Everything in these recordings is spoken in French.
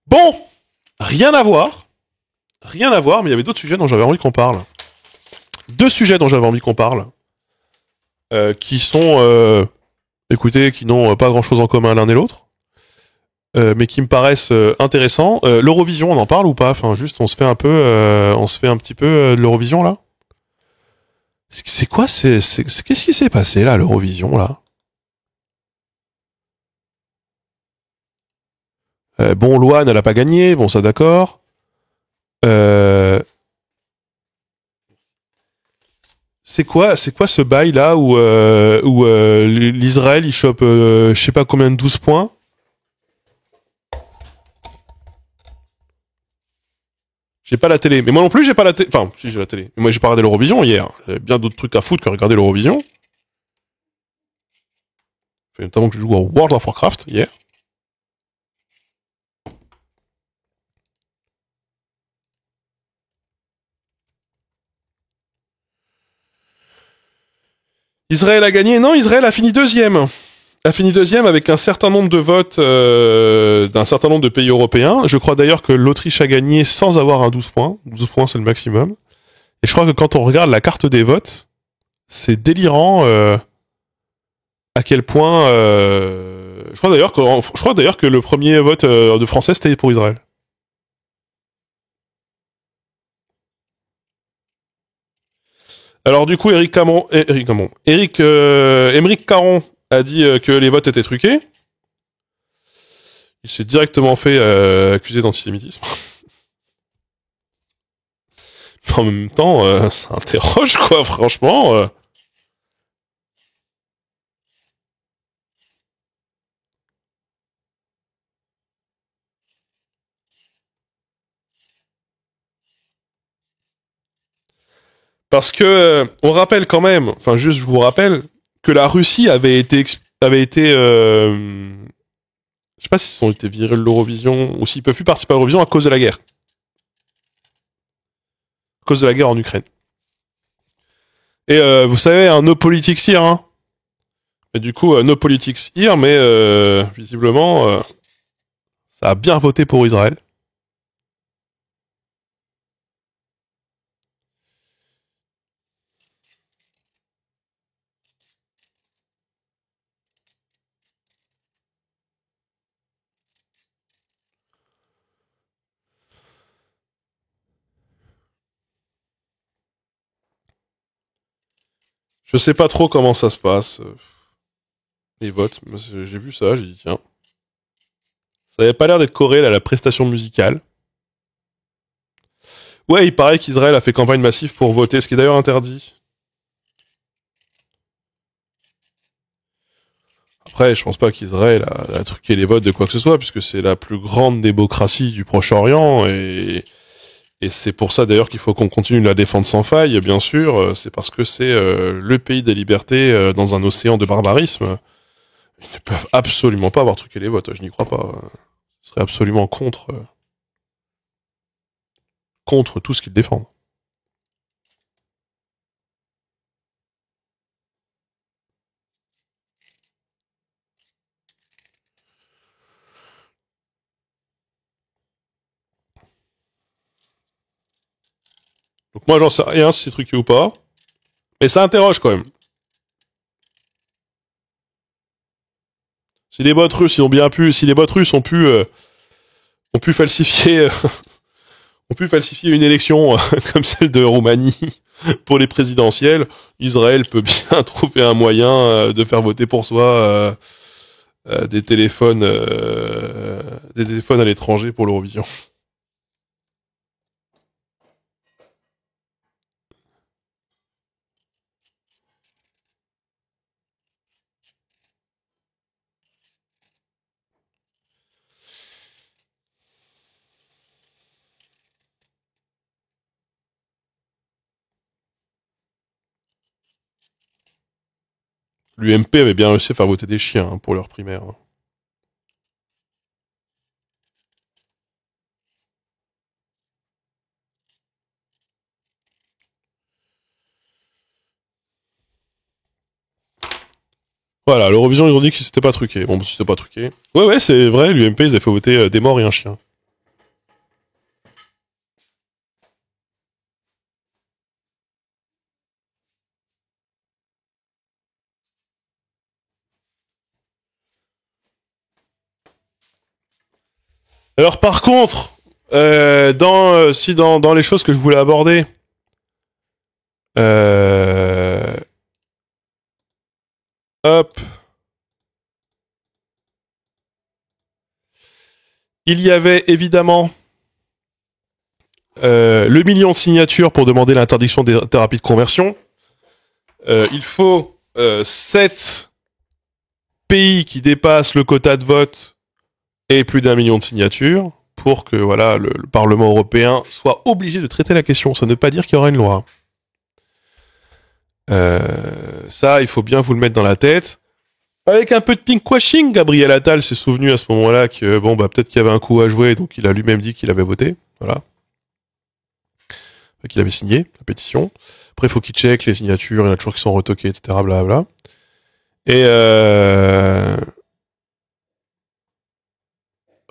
Bon, rien à voir, mais il y avait d'autres sujets dont j'avais envie qu'on parle. Deux sujets dont j'avais envie qu'on parle, qui sont, écoutez, qui n'ont pas grand-chose en commun l'un et l'autre, mais qui me paraissent intéressants. L'Eurovision, on en parle ou pas? Enfin, juste, on se fait un petit peu de l'Eurovision là. C'est quoi? Qu'est-ce qui s'est passé là, à l'Eurovision là? Bon, Loane, elle a pas gagné, bon, ça d'accord. Euh, c'est quoi ce bail là où l'Israël il chope je sais pas combien de 12 points. J'ai pas la télé, mais moi non plus j'ai pas la télé. Enfin, si j'ai la télé. Mais moi j'ai pas regardé l'Eurovision hier. J'avais bien d'autres trucs à foutre que regarder l'Eurovision. Fait notamment que je joue à World of Warcraft hier. Israël a gagné. Non, Israël a fini deuxième. A fini deuxième avec un certain nombre de votes d'un certain nombre de pays européens. Je crois d'ailleurs que l'Autriche a gagné sans avoir un 12 points. 12 points, c'est le maximum. Et je crois que quand on regarde la carte des votes, c'est délirant à quel point... je crois d'ailleurs que le premier vote de Français, c'était pour Israël. Alors du coup, Émeric Caron a dit que les votes étaient truqués. Il s'est directement fait accuser d'antisémitisme. En même temps, ça interroge, quoi, franchement. Parce que, on rappelle quand même, enfin juste je vous rappelle, que la Russie je sais pas s'ils ont été virés de l'Eurovision, ou s'ils peuvent plus participer à l'Eurovision à cause de la guerre. À cause de la guerre en Ukraine. Et vous savez, un no politics here, hein. Et du coup, no politics here, mais visiblement, ça a bien voté pour Israël. Je sais pas trop comment ça se passe, les votes. J'ai vu ça, j'ai dit tiens. Ça avait pas l'air d'être corrélé à la prestation musicale. Ouais, il paraît qu'Israël a fait campagne massive pour voter, ce qui est d'ailleurs interdit. Après, je pense pas qu'Israël a truqué les votes de quoi que ce soit, puisque c'est la plus grande démocratie du Proche-Orient, et c'est pour ça d'ailleurs qu'il faut qu'on continue de la défendre sans faille, bien sûr. C'est parce que c'est le pays des libertés dans un océan de barbarisme. Ils ne peuvent absolument pas avoir truqué les votes, je n'y crois pas. Ce serait absolument contre tout ce qu'ils défendent. Donc moi j'en sais rien si c'est truqué ou pas, mais ça interroge quand même. Si les bots russes ils ont bien pu, si les bots russes ont pu falsifier ont pu falsifier une élection comme celle de Roumanie pour les présidentielles, Israël peut bien trouver un moyen de faire voter pour soi des téléphones à l'étranger pour l'Eurovision. L'UMP avait bien réussi à faire voter des chiens pour leur primaire. Voilà, l'Eurovision, ils ont dit que c'était pas truqué. Bon, c'était pas truqué. Ouais, c'est vrai, l'UMP, ils avaient fait voter des morts et un chien. Alors par contre, dans les choses que je voulais aborder, hop, il y avait évidemment le million de signatures pour demander l'interdiction des thérapies de conversion. Il faut 7 pays qui dépassent le quota de vote et plus d'1 million de signatures pour que voilà le Parlement européen soit obligé de traiter la question. Ça ne veut pas dire qu'il y aura une loi. Ça, il faut bien vous le mettre dans la tête. Avec un peu de pinkwashing, Gabriel Attal s'est souvenu à ce moment-là que bon bah peut-être qu'il y avait un coup à jouer, donc il a lui-même dit qu'il avait voté. Voilà. Qu'il avait signé la pétition. Après, il faut qu'il check les signatures, il y en a toujours qui sont retoquées, etc. Blablabla. Et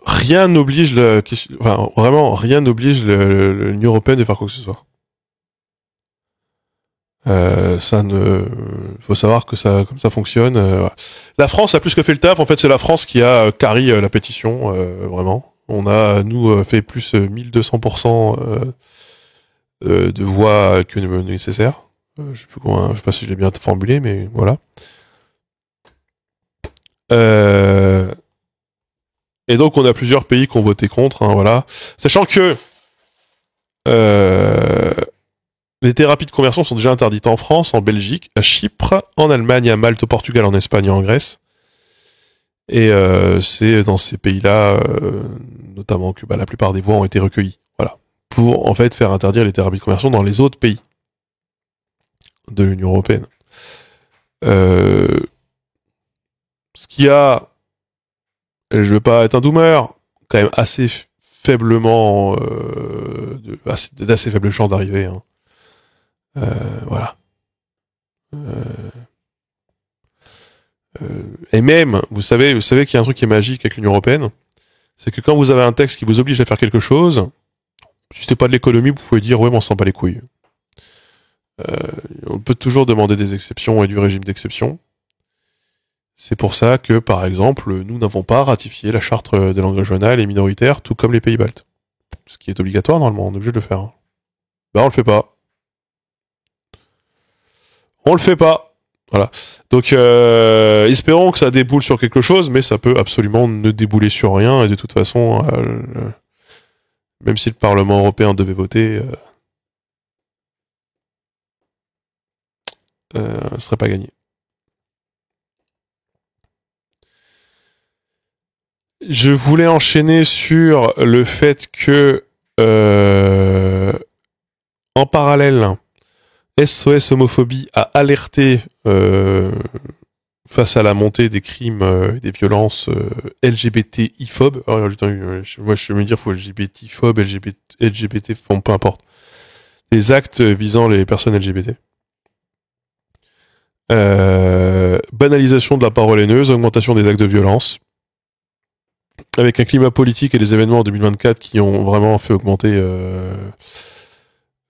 rien n'oblige vraiment rien n'oblige l'Union européenne de faire quoi que ce soit. Faut savoir que ça, comme ça fonctionne. Voilà. La France a plus que fait le taf. En fait, c'est la France qui a carry la pétition, vraiment. On a, nous, fait plus 1200% de voix que nécessaire. Je sais pas si je l'ai bien formulé, mais voilà. Et donc, on a plusieurs pays qui ont voté contre, hein, voilà. Sachant que les thérapies de conversion sont déjà interdites en France, en Belgique, à Chypre, en Allemagne, à Malte, au Portugal, en Espagne et en Grèce. Et c'est dans ces pays-là, notamment que la plupart des voix ont été recueillies. Voilà. Pour, en fait, faire interdire les thérapies de conversion dans les autres pays de l'Union européenne. Ce qui a, je veux pas être un doomer, quand même assez faiblement, d'assez faibles chances d'arriver. Hein. Voilà. Et même, vous savez qu'il y a un truc qui est magique avec l'Union européenne, c'est que quand vous avez un texte qui vous oblige à faire quelque chose, si c'est pas de l'économie, vous pouvez dire ouais, mais on s'en bat les couilles. On peut toujours demander des exceptions et du régime d'exception. C'est pour ça que, par exemple, nous n'avons pas ratifié la charte des langues régionales et minoritaires, tout comme les pays baltes. Ce qui est obligatoire, normalement, on est obligé de le faire. Ben, on le fait pas. On le fait pas. Voilà. Donc, espérons que ça déboule sur quelque chose, mais ça peut absolument ne débouler sur rien, et de toute façon, même si le Parlement européen devait voter, ce serait pas gagné. Je voulais enchaîner sur le fait que, en parallèle, SOS Homophobie a alerté face à la montée des crimes et des violences LGBTI-phobes. Alors, moi, je vais me dire, faut LGBT-phobe, LGBT, bon, peu importe. Des actes visant les personnes LGBT. Banalisation de la parole haineuse, augmentation des actes de violence. Avec un climat politique et des événements en 2024 qui ont vraiment fait augmenter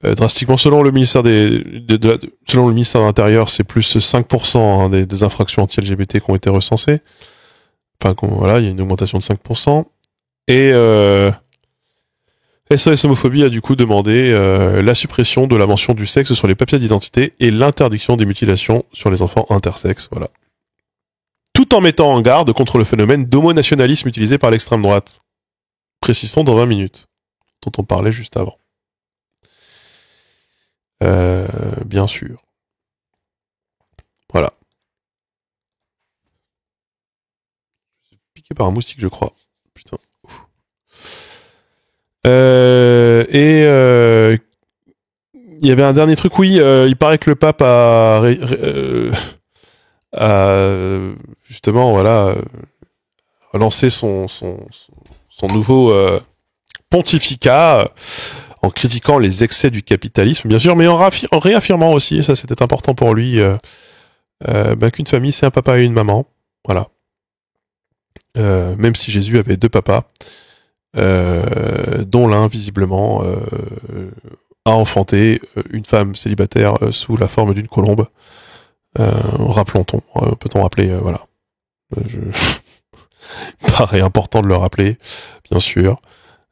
drastiquement. Selon le ministère selon le ministère de l'Intérieur, c'est plus 5% hein, des infractions anti-LGBT qui ont été recensées. Enfin, voilà, il y a une augmentation de 5%. Et SOS Homophobie a du coup demandé la suppression de la mention du sexe sur les papiers d'identité et l'interdiction des mutilations sur les enfants intersexes. Voilà. Tout en mettant en garde contre le phénomène d'homonationalisme utilisé par l'extrême droite. Précisons dans 20 minutes, dont on parlait juste avant. Bien sûr. Voilà. Je suis piqué par un moustique, je crois. Putain. Il y avait un dernier truc, oui, il paraît que le pape a justement, voilà, lancé son nouveau pontificat en critiquant les excès du capitalisme, bien sûr, mais en réaffirmant aussi, et ça c'était important pour lui, qu'une famille c'est un papa et une maman, voilà. Même si Jésus avait 2 papas, dont l'un visiblement a enfanté une femme célibataire sous la forme d'une colombe. Peut-on rappeler, voilà. Paraît important de le rappeler, bien sûr.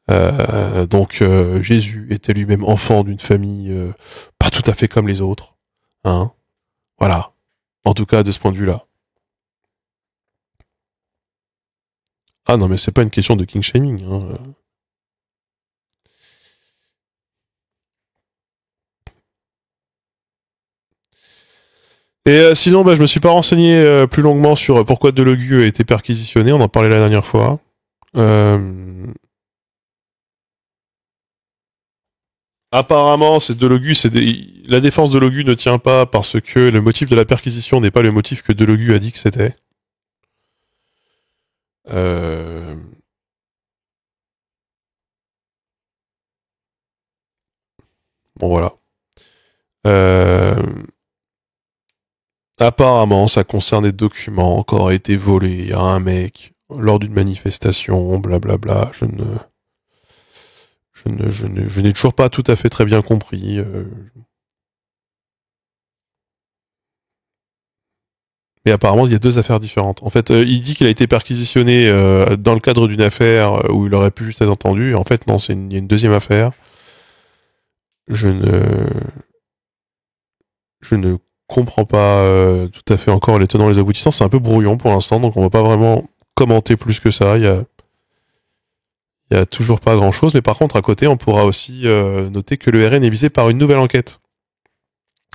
Donc Jésus était lui-même enfant d'une famille pas tout à fait comme les autres, hein. Voilà. En tout cas, de ce point de vue-là. Ah non, mais c'est pas une question de king shaming, hein. Et sinon, je me suis pas renseigné plus longuement sur pourquoi Delogu a été perquisitionné. On en parlait la dernière fois. Apparemment, c'est Delogu, la défense de Delogu ne tient pas parce que le motif de la perquisition n'est pas le motif que Delogu a dit que c'était. Bon voilà. Apparemment, ça concerne des documents qui auraient été volés à un mec lors d'une manifestation, blablabla. Je n'ai toujours pas tout à fait très bien compris. Mais apparemment, il y a deux affaires différentes. En fait, il dit qu'il a été perquisitionné dans le cadre d'une affaire où il aurait pu juste être entendu. En fait, non, il y a une deuxième affaire. Je ne comprends pas tout à fait encore les tenants et les aboutissants. C'est un peu brouillon pour l'instant, donc on va pas vraiment commenter plus que ça. Il y a toujours pas grand chose, mais par contre, à côté, on pourra aussi noter que le RN est visé par une nouvelle enquête.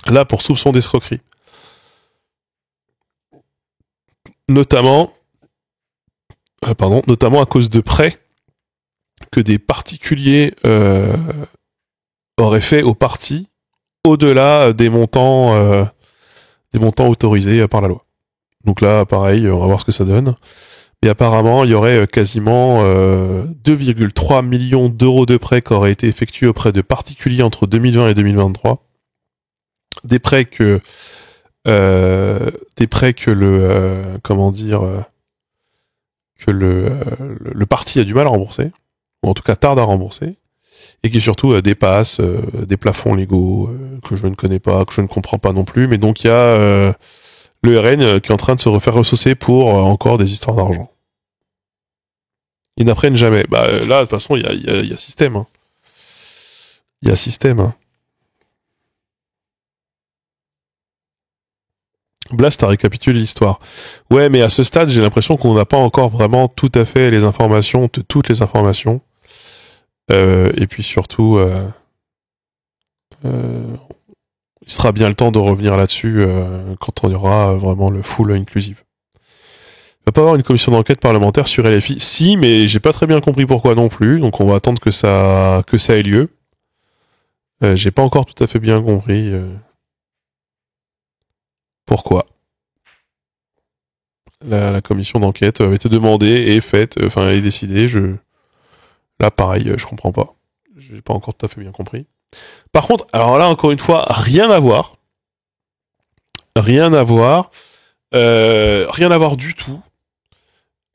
Là, pour soupçon d'escroquerie. Notamment à cause de prêts que des particuliers auraient fait au parti au-delà des montants autorisés par la loi. Donc là, pareil, on va voir ce que ça donne. Mais apparemment, il y aurait quasiment 2,3 millions d'euros de prêts qui auraient été effectués auprès de particuliers entre 2020 et 2023. Des prêts que le parti a du mal à rembourser, ou en tout cas tarde à rembourser, et qui surtout dépassent des plafonds légaux que je ne connais pas, que je ne comprends pas non plus. Mais donc il y a le RN qui est en train de se refaire ressaucer pour encore des histoires d'argent. Ils n'apprennent jamais. Là, de toute façon, il y a système. Hein. Il y a système. Hein. Blast a récapitulé l'histoire. Ouais, mais à ce stade, j'ai l'impression qu'on n'a pas encore vraiment tout à fait les informations, toutes les informations. Et puis surtout, il sera bien le temps de revenir là-dessus quand on y aura vraiment le full inclusive. Il va pas avoir une commission d'enquête parlementaire sur LFI. Si, mais j'ai pas très bien compris pourquoi non plus. Donc on va attendre que ça ait lieu. J'ai pas encore tout à fait bien compris pourquoi la commission d'enquête avait été demandée et faite, et décidée. Là, pareil, je comprends pas. J'ai pas encore tout à fait bien compris. Par contre, alors là, encore une fois, rien à voir. Rien à voir. Rien à voir du tout.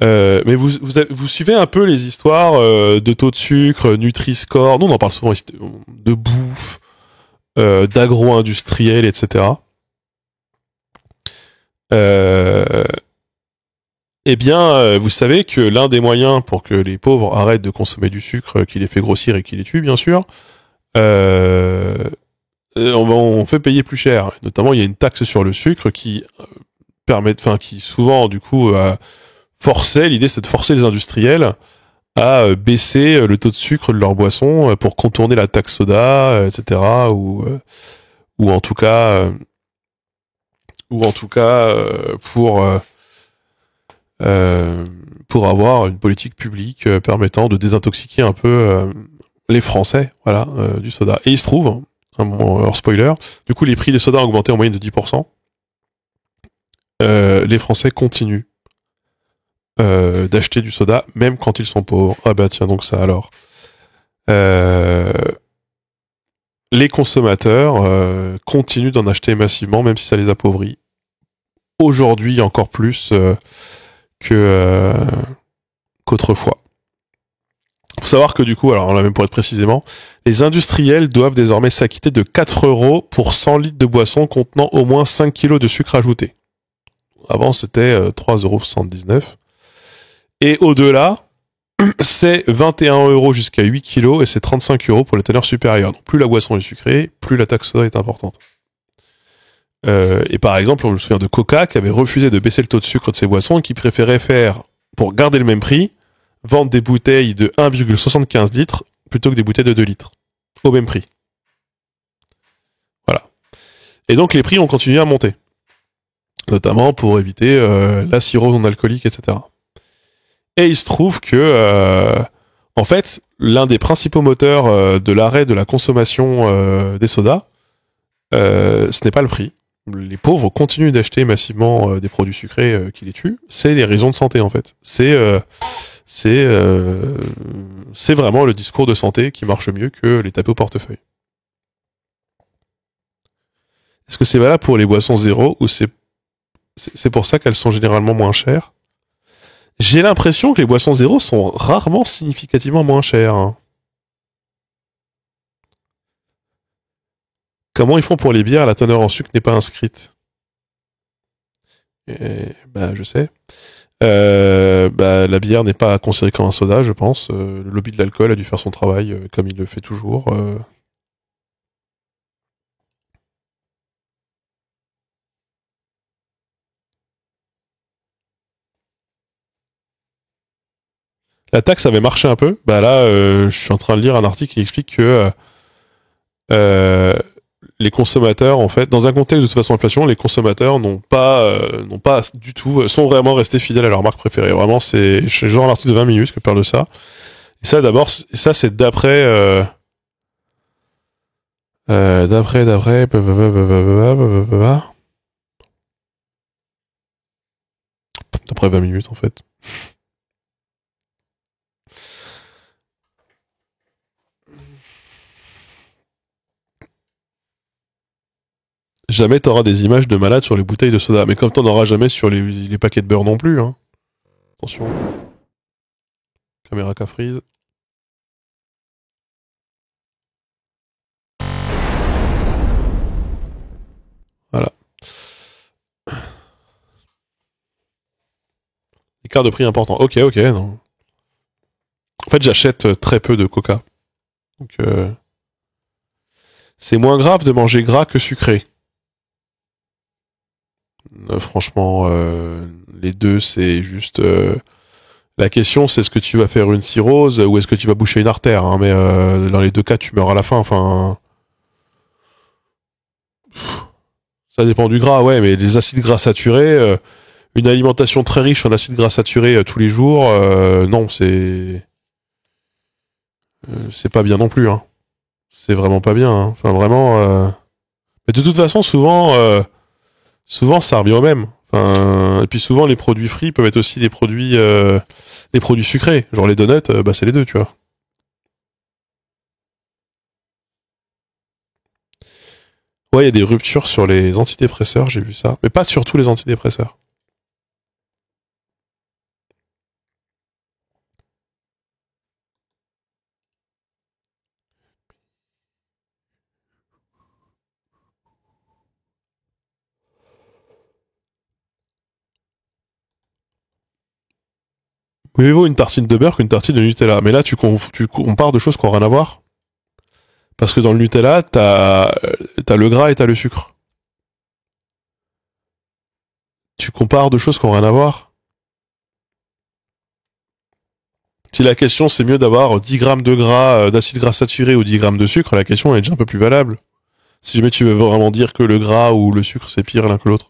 Mais vous suivez un peu les histoires de taux de sucre, Nutri-Score. Nous, on en parle souvent de bouffe, d'agro-industriel, etc. Eh bien, vous savez que l'un des moyens pour que les pauvres arrêtent de consommer du sucre qui les fait grossir et qui les tue, bien sûr, on fait payer plus cher. Notamment, il y a une taxe sur le sucre qui qui souvent, du coup, l'idée c'est de forcer les industriels à baisser le taux de sucre de leur boisson pour contourner la taxe soda, etc. Ou en tout cas pour avoir une politique publique permettant de désintoxiquer un peu les Français, du soda. Et il se trouve, hors spoiler, du coup les prix des sodas ont augmenté en moyenne de 10%. Les Français continuent d'acheter du soda, même quand ils sont pauvres. Ah bah tiens donc ça alors. Les consommateurs continuent d'en acheter massivement, même si ça les appauvrit. Aujourd'hui encore plus qu'autrefois. Faut savoir que du coup, alors là même pour être précisément, les industriels doivent désormais s'acquitter de 4 € pour 100 litres de boisson contenant au moins 5 kilos de sucre ajouté. Avant c'était 3,79 €. Et au-delà, c'est 21 € jusqu'à 8 kilos et c'est 35 € pour les teneurs supérieures. Donc plus la boisson est sucrée, plus la taxe soda est importante. Et par exemple, on me souvient de Coca qui avait refusé de baisser le taux de sucre de ses boissons et qui préférait faire, pour garder le même prix, vendre des bouteilles de 1,75 litres plutôt que des bouteilles de 2 litres. Au même prix. Voilà. Et donc les prix ont continué à monter. Notamment pour éviter la cirrhose non alcoolique, etc. Et il se trouve que, en fait, l'un des principaux moteurs de l'arrêt de la consommation des sodas, ce n'est pas le prix. Les pauvres continuent d'acheter massivement des produits sucrés qui les tuent. C'est des raisons de santé, en fait. C'est vraiment le discours de santé qui marche mieux que les tapés au portefeuille. Est-ce que c'est valable pour les boissons zéro ou c'est pour ça qu'elles sont généralement moins chères? J'ai l'impression que les boissons zéro sont rarement significativement moins chères. Hein. Comment ils font pour les bières? La teneur en sucre n'est pas inscrite. Je sais. La bière n'est pas considérée comme un soda, je pense. Le lobby de l'alcool a dû faire son travail comme il le fait toujours. La taxe avait marché un peu. Bah là, je suis en train de lire un article qui explique que les consommateurs, en fait, dans un contexte de toute façon inflation, les consommateurs n'ont pas du tout, sont vraiment restés fidèles à leur marque préférée. Vraiment, c'est genre l'article de 20 minutes que parle de ça. Et ça, d'abord, ça c'est d'après, d'après 20 minutes en fait. Jamais t'auras des images de malades sur les bouteilles de soda, mais comme t'en auras jamais sur les paquets de beurre non plus, hein. Attention. Caméra cafrise. Voilà. Écart de prix important. Ok, non. En fait, j'achète très peu de coca. Donc, c'est moins grave de manger gras que sucré. Franchement, les deux, c'est juste... la question, c'est est-ce que tu vas faire une cirrhose ou est-ce que tu vas boucher une artère, hein, mais dans les deux cas, tu meurs à la fin. Enfin, ça dépend du gras, ouais, mais les acides gras saturés, une alimentation très riche en acides gras saturés tous les jours, non, c'est pas bien non plus. Hein. C'est vraiment pas bien. Hein. Enfin, vraiment. Mais de toute façon, souvent, ça revient au même. Enfin, et puis souvent, les produits frits peuvent être aussi des produits sucrés. Genre les donuts, c'est les deux, tu vois. Ouais, il y a des ruptures sur les antidépresseurs, j'ai vu ça. Mais pas sur tous les antidépresseurs. Mieux vaut une tartine de beurre qu'une tartine de Nutella. Mais là, tu compares de choses qui n'ont rien à voir. Parce que dans le Nutella, t'as le gras et t'as le sucre. Tu compares de choses qui n'ont rien à voir. Si la question c'est mieux d'avoir 10 grammes de gras, d'acide gras saturé ou 10 grammes de sucre, la question est déjà un peu plus valable. Si jamais tu veux vraiment dire que le gras ou le sucre c'est pire l'un que l'autre.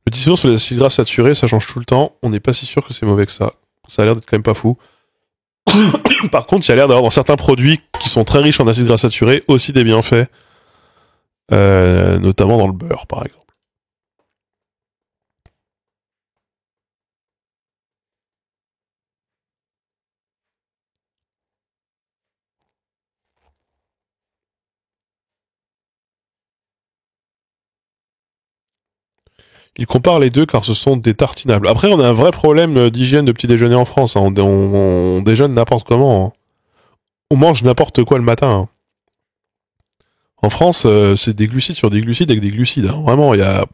Le discours sur les acides gras saturés, ça change tout le temps. On n'est pas si sûr que c'est mauvais que ça. Ça a l'air d'être quand même pas fou. Par contre, il y a l'air d'avoir dans certains produits qui sont très riches en acides gras saturés aussi des bienfaits. Notamment dans le beurre, par exemple. Il compare les deux car ce sont des tartinables. Après, on a un vrai problème d'hygiène de petit déjeuner en France. Hein. On déjeune n'importe comment. Hein. On mange n'importe quoi le matin. Hein. En France, c'est des glucides sur des glucides avec des glucides. Hein. Vraiment, il y a...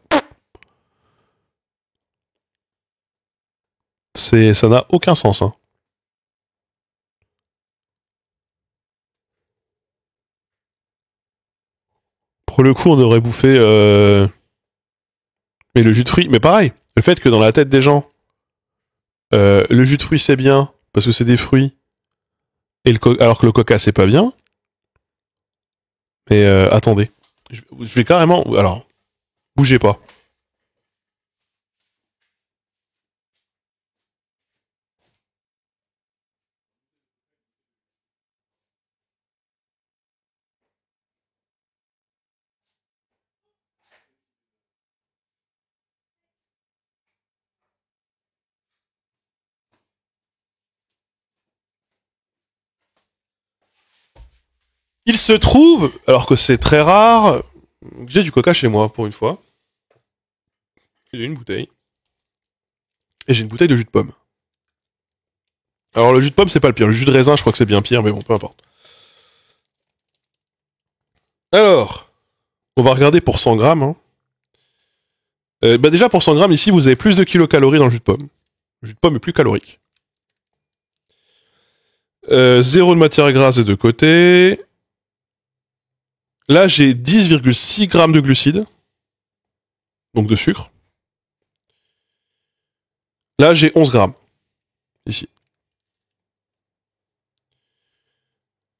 Ça n'a aucun sens. Hein. Pour le coup, on devrait bouffer... Mais le jus de fruits, mais pareil. Le fait que dans la tête des gens, le jus de fruits c'est bien, parce que c'est des fruits, et alors que le coca c'est pas bien. Mais attendez. Je vais carrément... Alors, bougez pas. Il se trouve, alors que c'est très rare, que j'ai du coca chez moi, pour une fois. J'ai une bouteille. Et j'ai une bouteille de jus de pomme. Alors le jus de pomme, c'est pas le pire. Le jus de raisin, je crois que c'est bien pire, mais bon, peu importe. Alors, on va regarder pour 100 grammes. Hein. Déjà, pour 100 grammes, ici, vous avez plus de kilocalories dans le jus de pomme. Le jus de pomme est plus calorique. Zéro de matière grasse des deux côtés. Là, j'ai 10,6 grammes de glucides. Donc de sucre. Là, j'ai 11 grammes. Ici.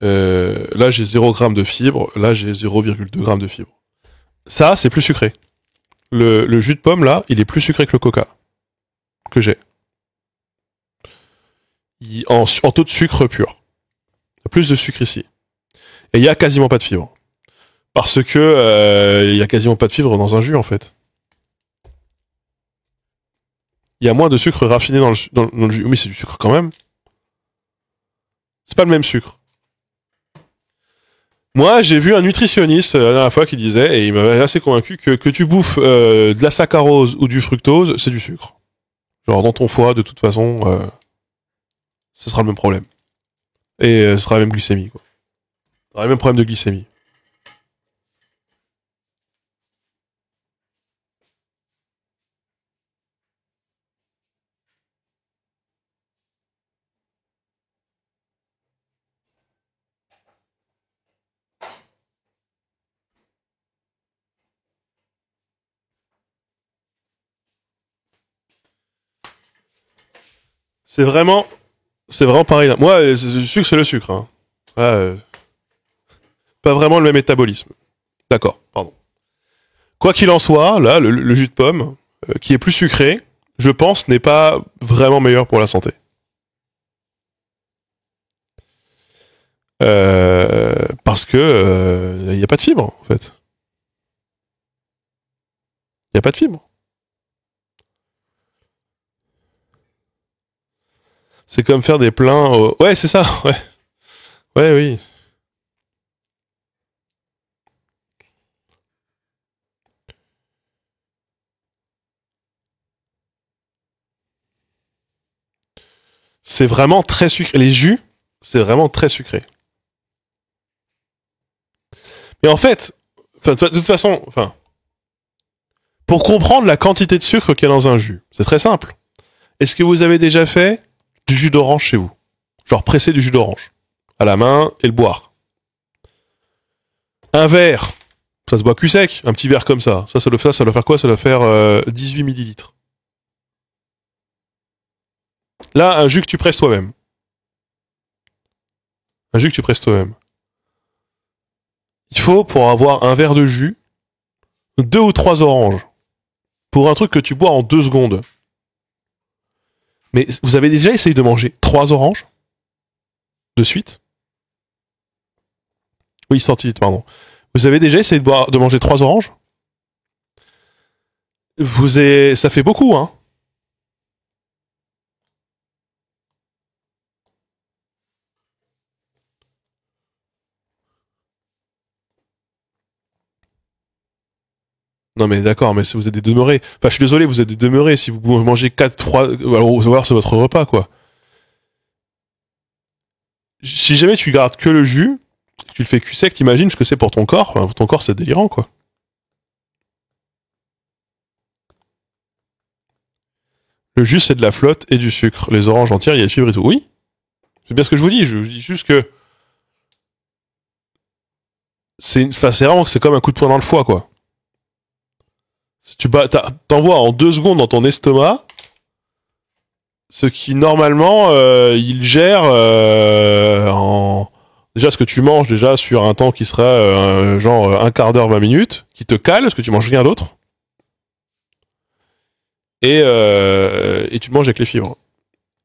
Là, j'ai 0 grammes de fibre. Là, j'ai 0,2 grammes de fibre. Ça, c'est plus sucré. Le jus de pomme, là, il est plus sucré que le coca. Que j'ai. En taux de sucre pur. Il y a plus de sucre ici. Et il y a quasiment pas de fibre. Parce que il y a quasiment pas de fibre dans un jus, en fait. Il y a moins de sucre raffiné dans le jus. Mais c'est du sucre quand même. C'est pas le même sucre. Moi, j'ai vu un nutritionniste la dernière fois qui disait, et il m'avait assez convaincu, que tu bouffes de la saccharose ou du fructose, c'est du sucre. Genre dans ton foie, de toute façon, ce sera le même problème. Et ce sera la même glycémie, quoi. Ce sera le même problème de glycémie. C'est vraiment pareil. Là. Moi, le sucre, c'est le sucre. Hein. Pas vraiment le même métabolisme. D'accord, pardon. Quoi qu'il en soit, là, le jus de pomme, qui est plus sucré, je pense, n'est pas vraiment meilleur pour la santé. Parce que il n'y a pas de fibre, en fait. Il n'y a pas de fibre. C'est comme faire des plats... Ouais, c'est ça, ouais. Ouais, oui. C'est vraiment très sucré. Les jus, c'est vraiment très sucré. Mais en fait, de toute façon, pour comprendre la quantité de sucre qu'il y a dans un jus, c'est très simple. Est-ce que vous avez déjà fait du jus d'orange chez vous? Genre presser du jus d'orange à la main et le boire. Un verre, ça se boit cul sec, un petit verre comme ça. Ça doit faire quoi? Ça doit faire 18 millilitres. Là, un jus que tu presses toi-même. Un jus que tu presses toi-même. Il faut, pour avoir un verre de jus, 2 ou 3 oranges. Pour un truc que tu bois en 2 secondes. Mais vous avez déjà essayé de manger 3 oranges? De suite? Oui, centilitres, pardon. Vous avez déjà essayé de manger 3 oranges? Ça fait beaucoup, hein? Non mais d'accord, mais si vous êtes des demeurés. Enfin, je suis désolé, vous êtes des demeurés. Si vous mangez 4, 3... Alors, vous voir, c'est votre repas, quoi. Si jamais tu gardes que le jus, Tu le fais cul sec, t'imagines ce que c'est pour ton corps. Enfin, pour ton corps, c'est délirant, quoi. Le jus, c'est de la flotte et du sucre. Les oranges entières, il y a des fibres et tout. Oui, c'est bien ce que je vous dis. Je vous dis juste que c'est vraiment que c'est comme un coup de poing dans le foie, quoi. Si tu t'envoies en 2 secondes dans ton estomac ce qui normalement il gère en déjà ce que tu manges déjà sur un temps qui sera genre un quart d'heure 20 minutes, qui te cale parce que tu manges rien d'autre et tu le manges avec les fibres.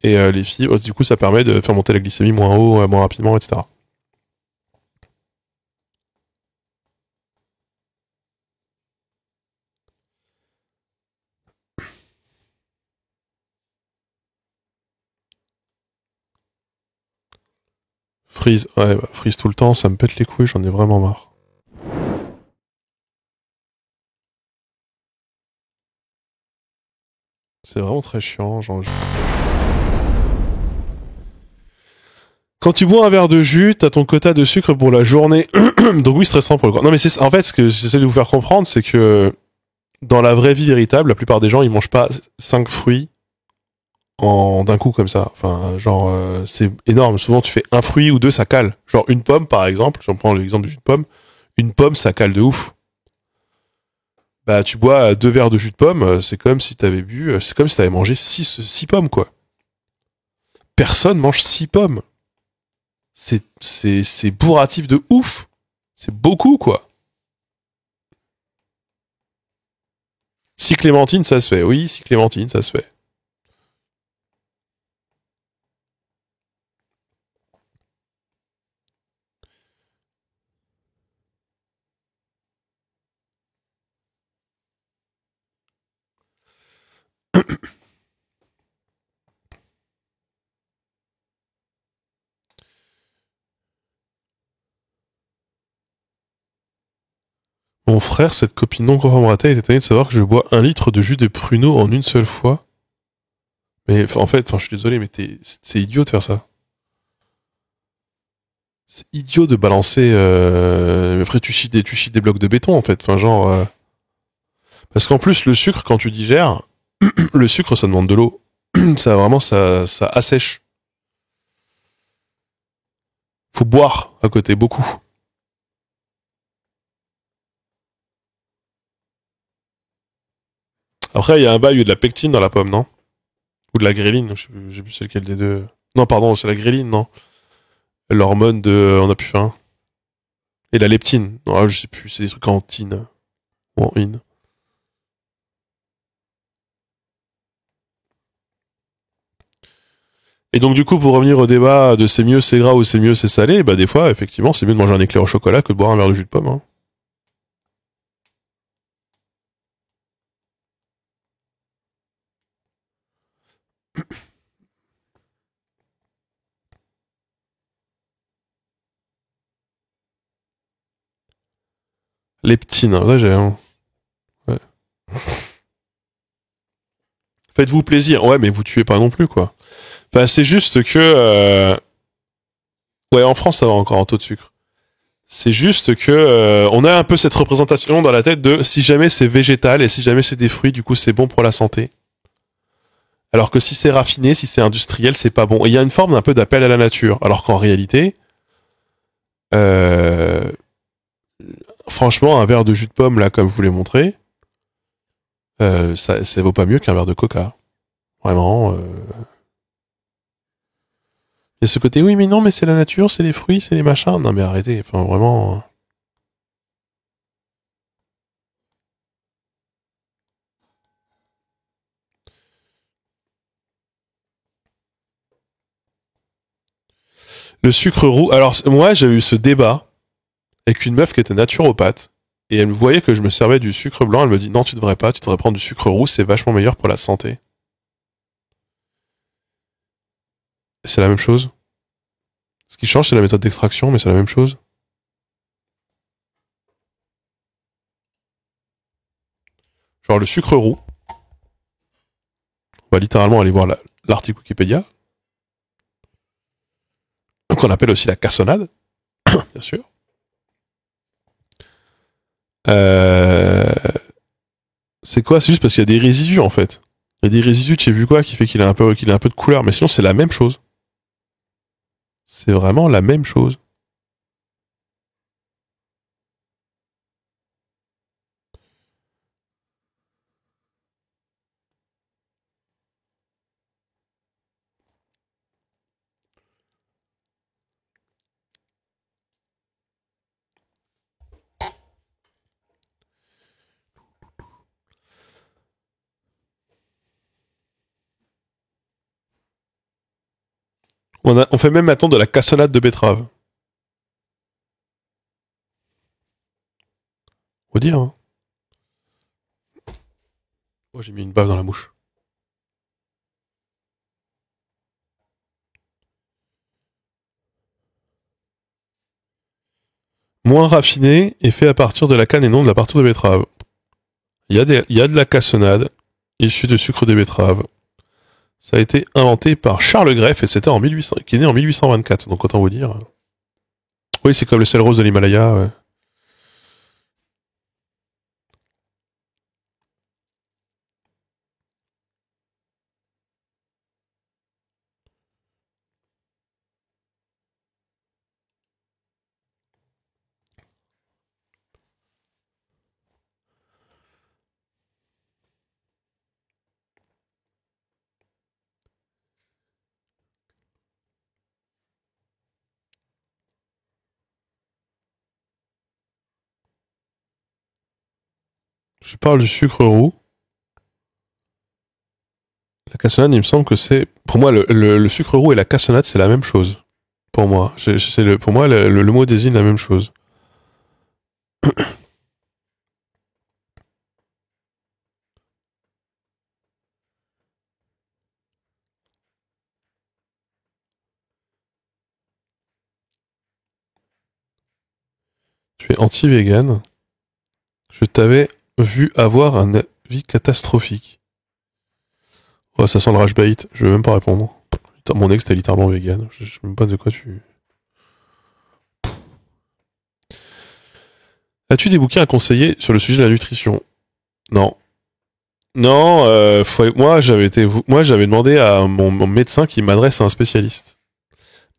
Et les fibres, du coup, ça permet de faire monter la glycémie moins haut, moins rapidement, etc. Freeze, ouais, bah, freeze tout le temps, ça me pète les couilles, j'en ai vraiment marre. C'est vraiment très chiant, genre. Quand tu bois un verre de jus, t'as ton quota de sucre pour la journée. Donc oui, stressant pour le corps. Non mais c'est en fait ce que j'essaie de vous faire comprendre, c'est que dans la vraie vie véritable, la plupart des gens ils mangent pas 5 fruits en d'un coup comme ça. Enfin, genre c'est énorme. Souvent tu fais un fruit ou deux, ça cale. Genre une pomme par exemple, j'en prends l'exemple du jus de pomme. Une pomme, ça cale de ouf. Bah tu bois 2 verres de jus de pomme, c'est comme si t'avais bu, c'est comme si t'avais mangé 6 pommes quoi. Personne mange 6 pommes. C'est bourratif de ouf. C'est beaucoup quoi. Si Clémentine, ça se fait. Oui, si Clémentine, ça se fait. Mon frère, cette copine non conformatée, est étonnée de savoir que je bois 1 litre de jus de pruneau en une seule fois. Mais en fait, je suis désolé, mais c'est idiot de faire ça. C'est idiot de balancer. Mais après, tu chies des blocs de béton, en fait. Enfin, genre. Parce qu'en plus, le sucre, quand tu digères, le sucre, ça demande de l'eau. Ça vraiment, ça assèche. Faut boire à côté, beaucoup. Après, il y a un bail, il y a de la pectine dans la pomme, non? Ou de la gréline, j'ai plus c'est lequel des deux. Non, pardon, c'est la gréline, non? L'hormone de on a plus faim. Et la leptine. Non, je sais plus, c'est des trucs en tine. Ou en in. Et donc, du coup, pour revenir au débat de c'est mieux c'est gras ou c'est mieux c'est salé, bah, des fois, effectivement, c'est mieux de manger un éclair au chocolat que de boire un verre de jus de pomme, hein. Leptine, ouais, j'ai, ouais. Faites-vous plaisir. Ouais, mais vous tuez pas non plus, quoi. Enfin, c'est juste que, ouais, en France, ça va encore en taux de sucre. C'est juste que, on a un peu cette représentation dans la tête de si jamais c'est végétal et si jamais c'est des fruits, du coup, c'est bon pour la santé. Alors que si c'est raffiné, si c'est industriel, c'est pas bon. Et il y a une forme d'un peu d'appel à la nature. Alors qu'en réalité, euh, franchement, un verre de jus de pomme, là, comme je vous l'ai montré, ça vaut pas mieux qu'un verre de coca. Vraiment. Il y a ce côté, oui, mais non, mais c'est la nature, c'est les fruits, c'est les machins. Non, mais arrêtez. Enfin, vraiment. Le sucre roux. Alors, moi, j'ai eu ce débat avec une meuf qui était naturopathe. Et elle me voyait que je me servais du sucre blanc. Elle me dit, non, tu devrais prendre du sucre roux, c'est vachement meilleur pour la santé. C'est la même chose. Ce qui change, c'est la méthode d'extraction, mais c'est la même chose. Genre le sucre roux. On va littéralement aller voir l'article Wikipédia, qu'on appelle aussi la cassonade. bien sûr. Euh... C'est quoi? C'est juste parce qu'il y a des résidus en fait. Il y a des résidus de je sais plus quoi qui fait qu'il a un peu de couleur, mais sinon c'est la même chose. C'est vraiment la même chose. On fait même maintenant de la cassonade de betterave. Faut dire, hein. Oh, j'ai mis une baffe dans la mouche. Moins raffiné et fait à partir de la canne et non de la partir de betterave. Il y a de la cassonade issue de sucre de betterave. Ça a été inventé par Charles Greff et c'était en 1800, qui est né en 1824. Donc autant vous dire. Oui, c'est comme le sel rose de l'Himalaya. Ouais. Je parle du sucre roux. La cassonade, il me semble que c'est, pour moi, le sucre roux et la cassonade, c'est la même chose. Pour moi, pour moi, le mot désigne la même chose. Tu es anti-vegan. Je t'avais vu avoir un avis catastrophique. Oh, ça sent le rage bait. Je vais même pas répondre. Putain, mon ex était littéralement vegan. Je sais même pas de quoi tu. As-tu des bouquins à conseiller sur le sujet de la nutrition? Non. Non, moi j'avais demandé à mon médecin qui m'adresse à un spécialiste.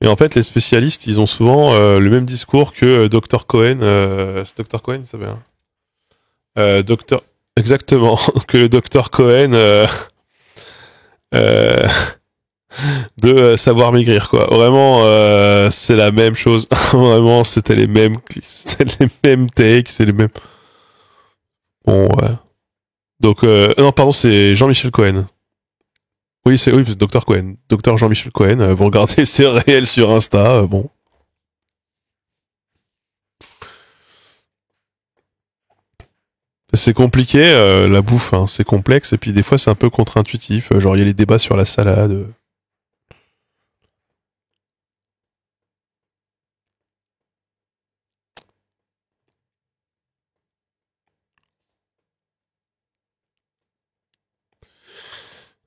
Et en fait, les spécialistes, ils ont souvent le même discours que Dr Cohen. C'est Dr Cohen, ça s'appelle. Docteur, exactement, que le Dr Cohen euh, de savoir maigrir quoi. Vraiment, c'est la même chose. Vraiment, c'était les mêmes takes, c'est les mêmes. Bon, ouais. Donc, non, pardon, c'est Jean-Michel Cohen. Oui, c'est Dr Cohen, Dr Jean-Michel Cohen. Vous regardez, c'est réel sur Insta. Bon. C'est compliqué, la bouffe, hein, c'est complexe, et puis des fois c'est un peu contre-intuitif. Genre, il y a les débats sur la salade.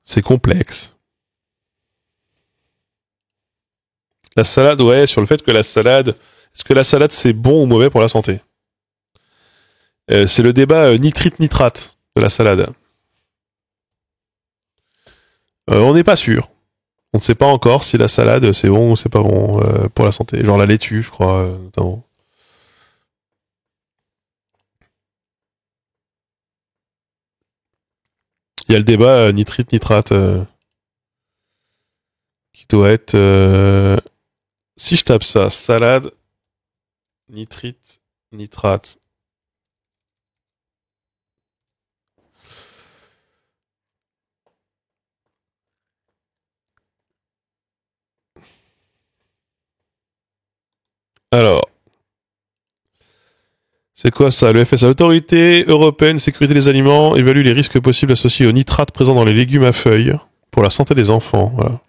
C'est complexe. La salade, ouais, sur le fait que la salade, est-ce que la salade c'est bon ou mauvais pour la santé? C'est le débat nitrite-nitrate de la salade. On n'est pas sûr. On ne sait pas encore si la salade c'est bon ou c'est pas bon pour la santé. Genre la laitue, je crois, notamment. Il y a le débat nitrite-nitrate qui doit être. Si je tape ça, salade, nitrite, nitrate. Alors, c'est quoi ça? Le FSA, l'autorité européenne sécurité des aliments, évalue les risques possibles associés aux nitrates présents dans les légumes à feuilles pour la santé des enfants. Voilà.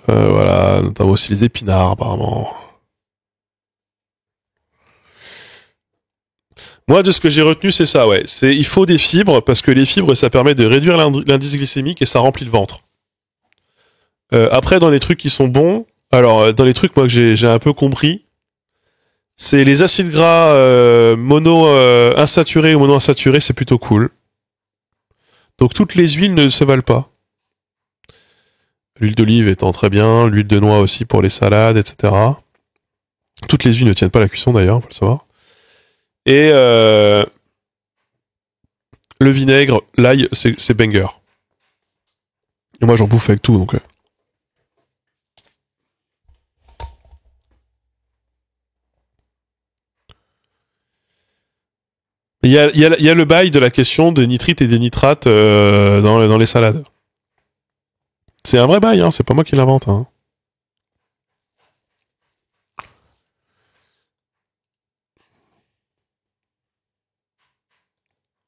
Voilà, notamment aussi les épinards apparemment. Moi, de ce que j'ai retenu, c'est ça, ouais. Il faut des fibres, parce que les fibres, ça permet de réduire l'indice glycémique et ça remplit le ventre. Après, dans les trucs qui sont bons, alors, dans les trucs, moi, que j'ai un peu compris, c'est les acides gras mono insaturés ou mono insaturés, c'est plutôt cool. Donc, toutes les huiles ne se valent pas. L'huile d'olive étant très bien, l'huile de noix aussi pour les salades, etc. Toutes les huiles ne tiennent pas la cuisson d'ailleurs, faut le savoir. Et le vinaigre, l'ail, c'est banger. Et moi j'en bouffe avec tout, donc... Il y a le bail de la question des nitrites et des nitrates dans les salades. C'est un vrai bail, hein, c'est pas moi qui l'invente. Hein.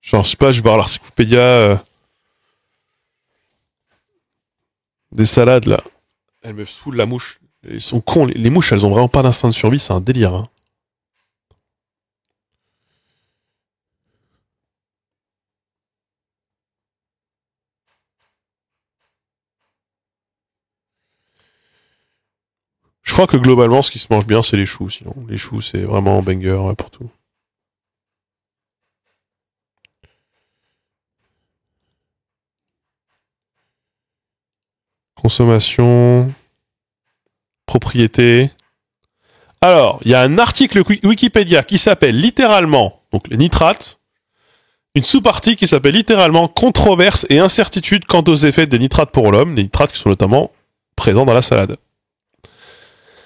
Genre, je sais pas, je vais voir l'articopédia des salades, là. Elles me saoulent la mouche. Ils sont cons, les mouches, elles ont vraiment pas d'instinct de survie, c'est un délire. Hein. Je crois que globalement, ce qui se mange bien, c'est les choux, sinon. Les choux, c'est vraiment banger pour tout. Consommation, propriété. Alors, il y a un article Wikipédia qui s'appelle littéralement, donc les nitrates, une sous-partie qui s'appelle littéralement controverse et incertitude quant aux effets des nitrates pour l'homme, les nitrates qui sont notamment présents dans la salade.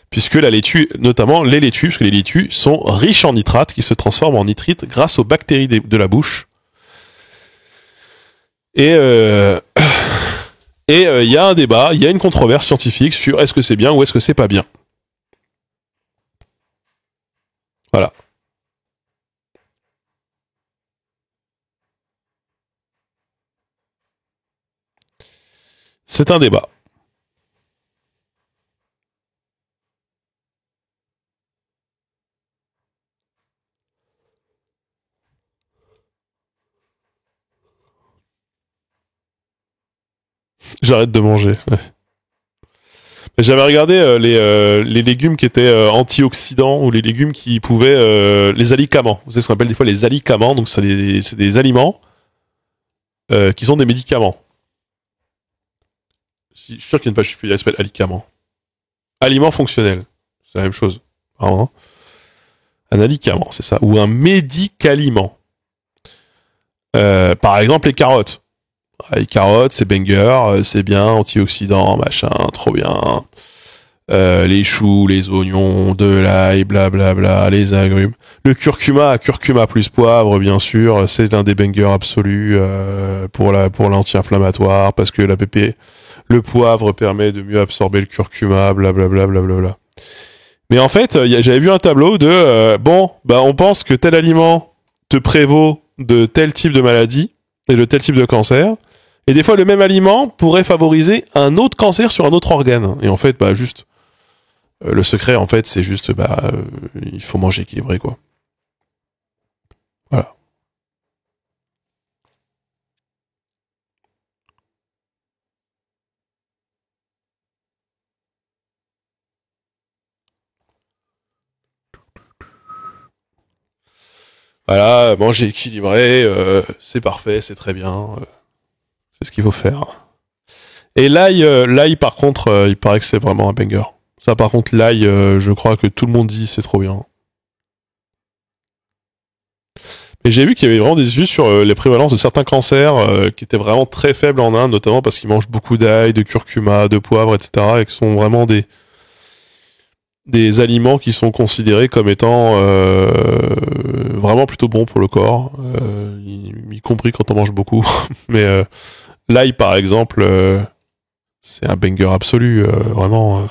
Puisque la laitue, notamment les laitues, parce que les laitues sont riches en nitrates qui se transforment en nitrites grâce aux bactéries de la bouche. Et il y a un débat, il y a une controverse scientifique sur est-ce que c'est bien ou est-ce que c'est pas bien. Voilà. C'est un débat. J'arrête de manger. Ouais. J'avais regardé les légumes qui étaient antioxydants ou les légumes qui pouvaient les alicaments. Vous savez ce qu'on appelle des fois les alicaments, donc c'est des aliments qui sont des médicaments. Je suis sûr qu'il y a une page qui s'appelle alicaments. Aliments fonctionnels, c'est la même chose. Vraiment. Un alicament, c'est ça, ou un médicaliment. Par exemple les carottes. Les carottes, c'est banger, c'est bien, antioxydant, machin, trop bien. Les choux, les oignons, de l'ail, blablabla, les agrumes. Le curcuma plus poivre, bien sûr, c'est un des bangers absolus pour l'anti-inflammatoire, parce que le poivre permet de mieux absorber le curcuma, blablabla. Mais en fait, j'avais vu un tableau de on pense que tel aliment te prévaut de tel type de maladie et de tel type de cancer. Et des fois, le même aliment pourrait favoriser un autre cancer sur un autre organe. Et en fait, juste le secret, en fait, c'est juste, il faut manger équilibré, quoi. Voilà. Voilà, manger équilibré, c'est parfait, c'est très bien. C'est ce qu'il faut faire. Et l'ail, par contre, il paraît que c'est vraiment un banger. Ça, par contre, l'ail, je crois que tout le monde dit c'est trop bien. Et j'ai vu qu'il y avait vraiment des études sur les prévalences de certains cancers qui étaient vraiment très faibles en Inde, notamment parce qu'ils mangent beaucoup d'ail, de curcuma, de poivre, etc. et qui sont vraiment des aliments qui sont considérés comme étant vraiment plutôt bons pour le corps, y compris quand on mange beaucoup. Mais l'ail, par exemple, c'est un banger absolu, vraiment.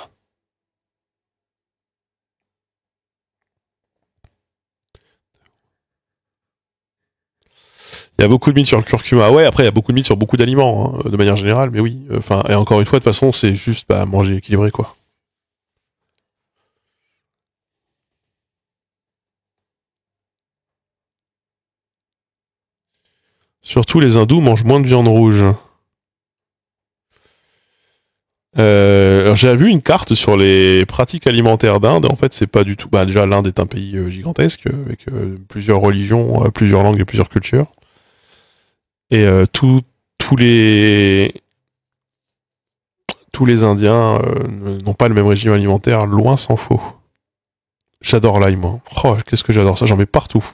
Il y a beaucoup de mythes sur le curcuma. Ouais, après, il y a beaucoup de mythes sur beaucoup d'aliments, hein, de manière générale, mais oui. Enfin, et encore une fois, de toute façon, c'est juste manger équilibré, quoi. Surtout les hindous mangent moins de viande rouge. Alors j'ai vu une carte sur les pratiques alimentaires d'Inde. En fait, c'est pas du tout. Bah déjà, l'Inde est un pays gigantesque avec plusieurs religions, plusieurs langues et plusieurs cultures. Et tous les tous les Indiens n'ont pas le même régime alimentaire, loin s'en faut. J'adore l'ail, moi. Oh, qu'est-ce que j'adore ça, j'en mets partout.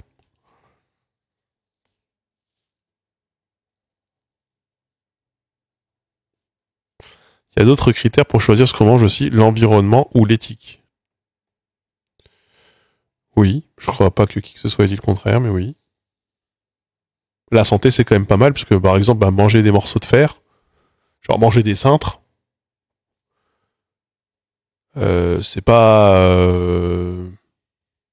Il y a d'autres critères pour choisir ce qu'on mange aussi, l'environnement ou l'éthique. Oui, je crois pas que qui que ce soit ait dit le contraire, mais oui. La santé, c'est quand même pas mal, parce que par exemple, bah, manger des morceaux de fer, genre manger des cintres, c'est pas...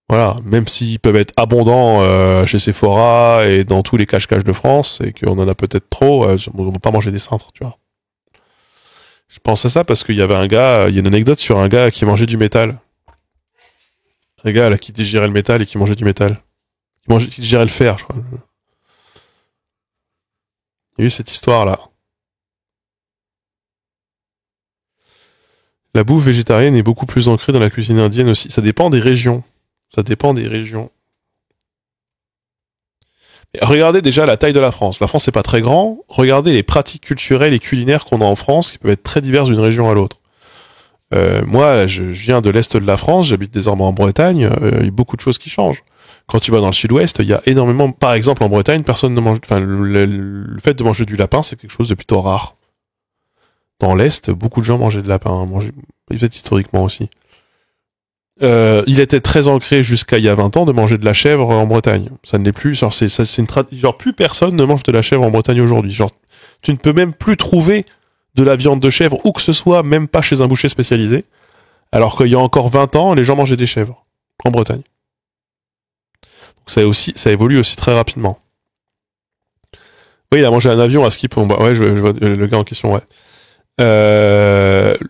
voilà, même s'ils peuvent être abondants chez Sephora et dans tous les cache-cache de France, et qu'on en a peut-être trop, on va pas manger des cintres, tu vois. Je pense à ça parce qu'il y avait un gars, il y a une anecdote sur un gars qui mangeait du métal. Un gars là qui digérait le métal et qui mangeait du métal. Qui digérait le fer, je crois. Il y a eu cette histoire-là. La bouffe végétarienne est beaucoup plus ancrée dans la cuisine indienne aussi. Ça dépend des régions. Ça dépend des régions. Et regardez déjà la taille de la France. La France, c'est pas très grand. Regardez les pratiques culturelles et culinaires qu'on a en France, qui peuvent être très diverses d'une région à l'autre. Moi, je viens de l'Est de la France, j'habite désormais en Bretagne, il y a beaucoup de choses qui changent. Quand tu vas dans le Sud-Ouest, il y a énormément... Par exemple, en Bretagne, personne ne mange... Enfin, le fait de manger du lapin, c'est quelque chose de plutôt rare. Dans l'Est, beaucoup de gens mangeaient de lapin, peut-être historiquement aussi. Il était très ancré jusqu'à il y a 20 ans de manger de la chèvre en Bretagne. Ça ne l'est plus. Genre, genre, plus personne ne mange de la chèvre en Bretagne aujourd'hui. Genre, tu ne peux même plus trouver de la viande de chèvre où que ce soit, même pas chez un boucher spécialisé. Alors qu'il y a encore 20 ans, les gens mangeaient des chèvres en Bretagne. Donc ça évolue aussi très rapidement. Oui, il a mangé un avion à Skip. Ouais, je vois le gars en question, ouais.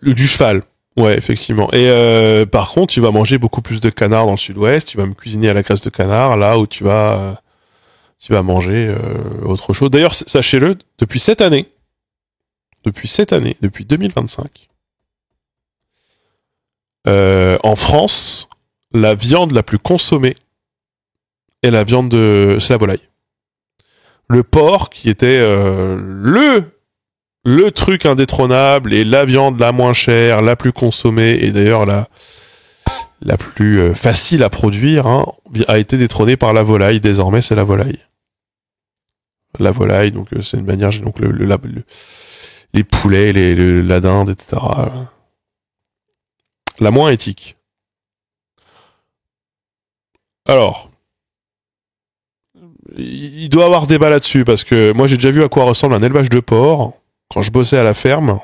Du cheval. Ouais, effectivement. Et par contre, tu vas manger beaucoup plus de canard dans le Sud-Ouest. Tu vas me cuisiner à la graisse de canard, là où tu vas manger autre chose. D'ailleurs, sachez-le, depuis 2025, en France, la viande la plus consommée est c'est la volaille. Le porc, qui était le truc indétrônable et la viande la moins chère, la plus consommée et d'ailleurs la plus facile à produire, hein, a été détrôné par la volaille. Désormais, c'est la volaille. La volaille, donc c'est une manière, donc les poulets, la dinde, etc. La moins éthique. Alors, il doit y avoir débat là-dessus parce que moi j'ai déjà vu à quoi ressemble un élevage de porc quand je bossais à la ferme.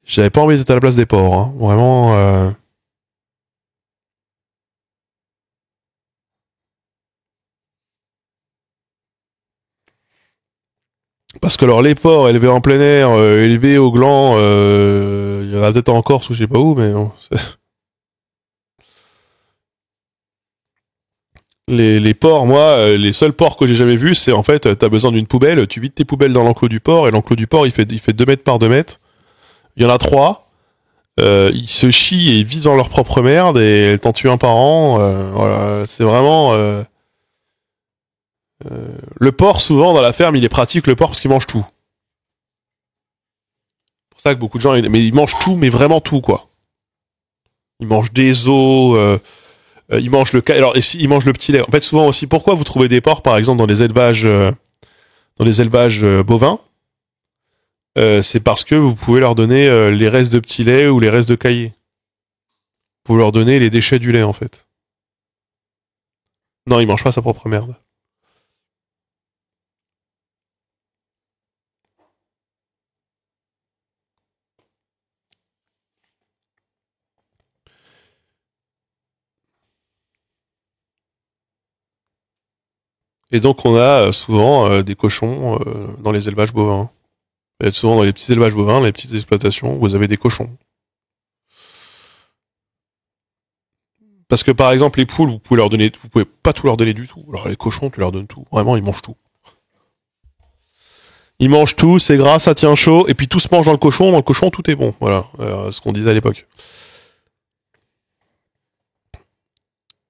J'avais pas envie d'être à la place des porcs, hein. Vraiment. Parce que alors les porcs élevés en plein air, élevés au gland, il y en a peut-être en Corse ou je sais pas où, mais bon, les porcs, moi, les seuls porcs que j'ai jamais vus, c'est en fait, t'as besoin d'une poubelle, tu vides tes poubelles dans l'enclos du porc, et l'enclos du porc, il fait 2 mètres par 2 mètres. Il y en a 3. Ils se chient et ils vivent dans leur propre merde, et elles t'en tuent un par an. Voilà, c'est vraiment... le porc, souvent, dans la ferme, il est pratique, le porc, parce qu'il mange tout. C'est pour ça que beaucoup de gens... Mais ils mangent tout, mais vraiment tout, quoi. Ils mangent des os... ils mangent alors ils mangent le petit lait. En fait, souvent aussi, pourquoi vous trouvez des porcs, par exemple, dans les élevages bovins, c'est parce que vous pouvez leur donner les restes de petit lait ou les restes de caillé. Vous pouvez leur donner les déchets du lait, en fait. Non, ils mangent pas sa propre merde. Et donc, on a souvent des cochons dans les élevages bovins. Et souvent dans les petits élevages bovins, les petites exploitations, vous avez des cochons. Parce que par exemple, les poules, vous pouvez pas tout leur donner du tout. Alors les cochons, tu leur donnes tout. Vraiment, ils mangent tout. Ils mangent tout, c'est gras, ça tient chaud, et puis tout se mange dans le cochon. Dans le cochon, tout est bon. Voilà, ce qu'on disait à l'époque.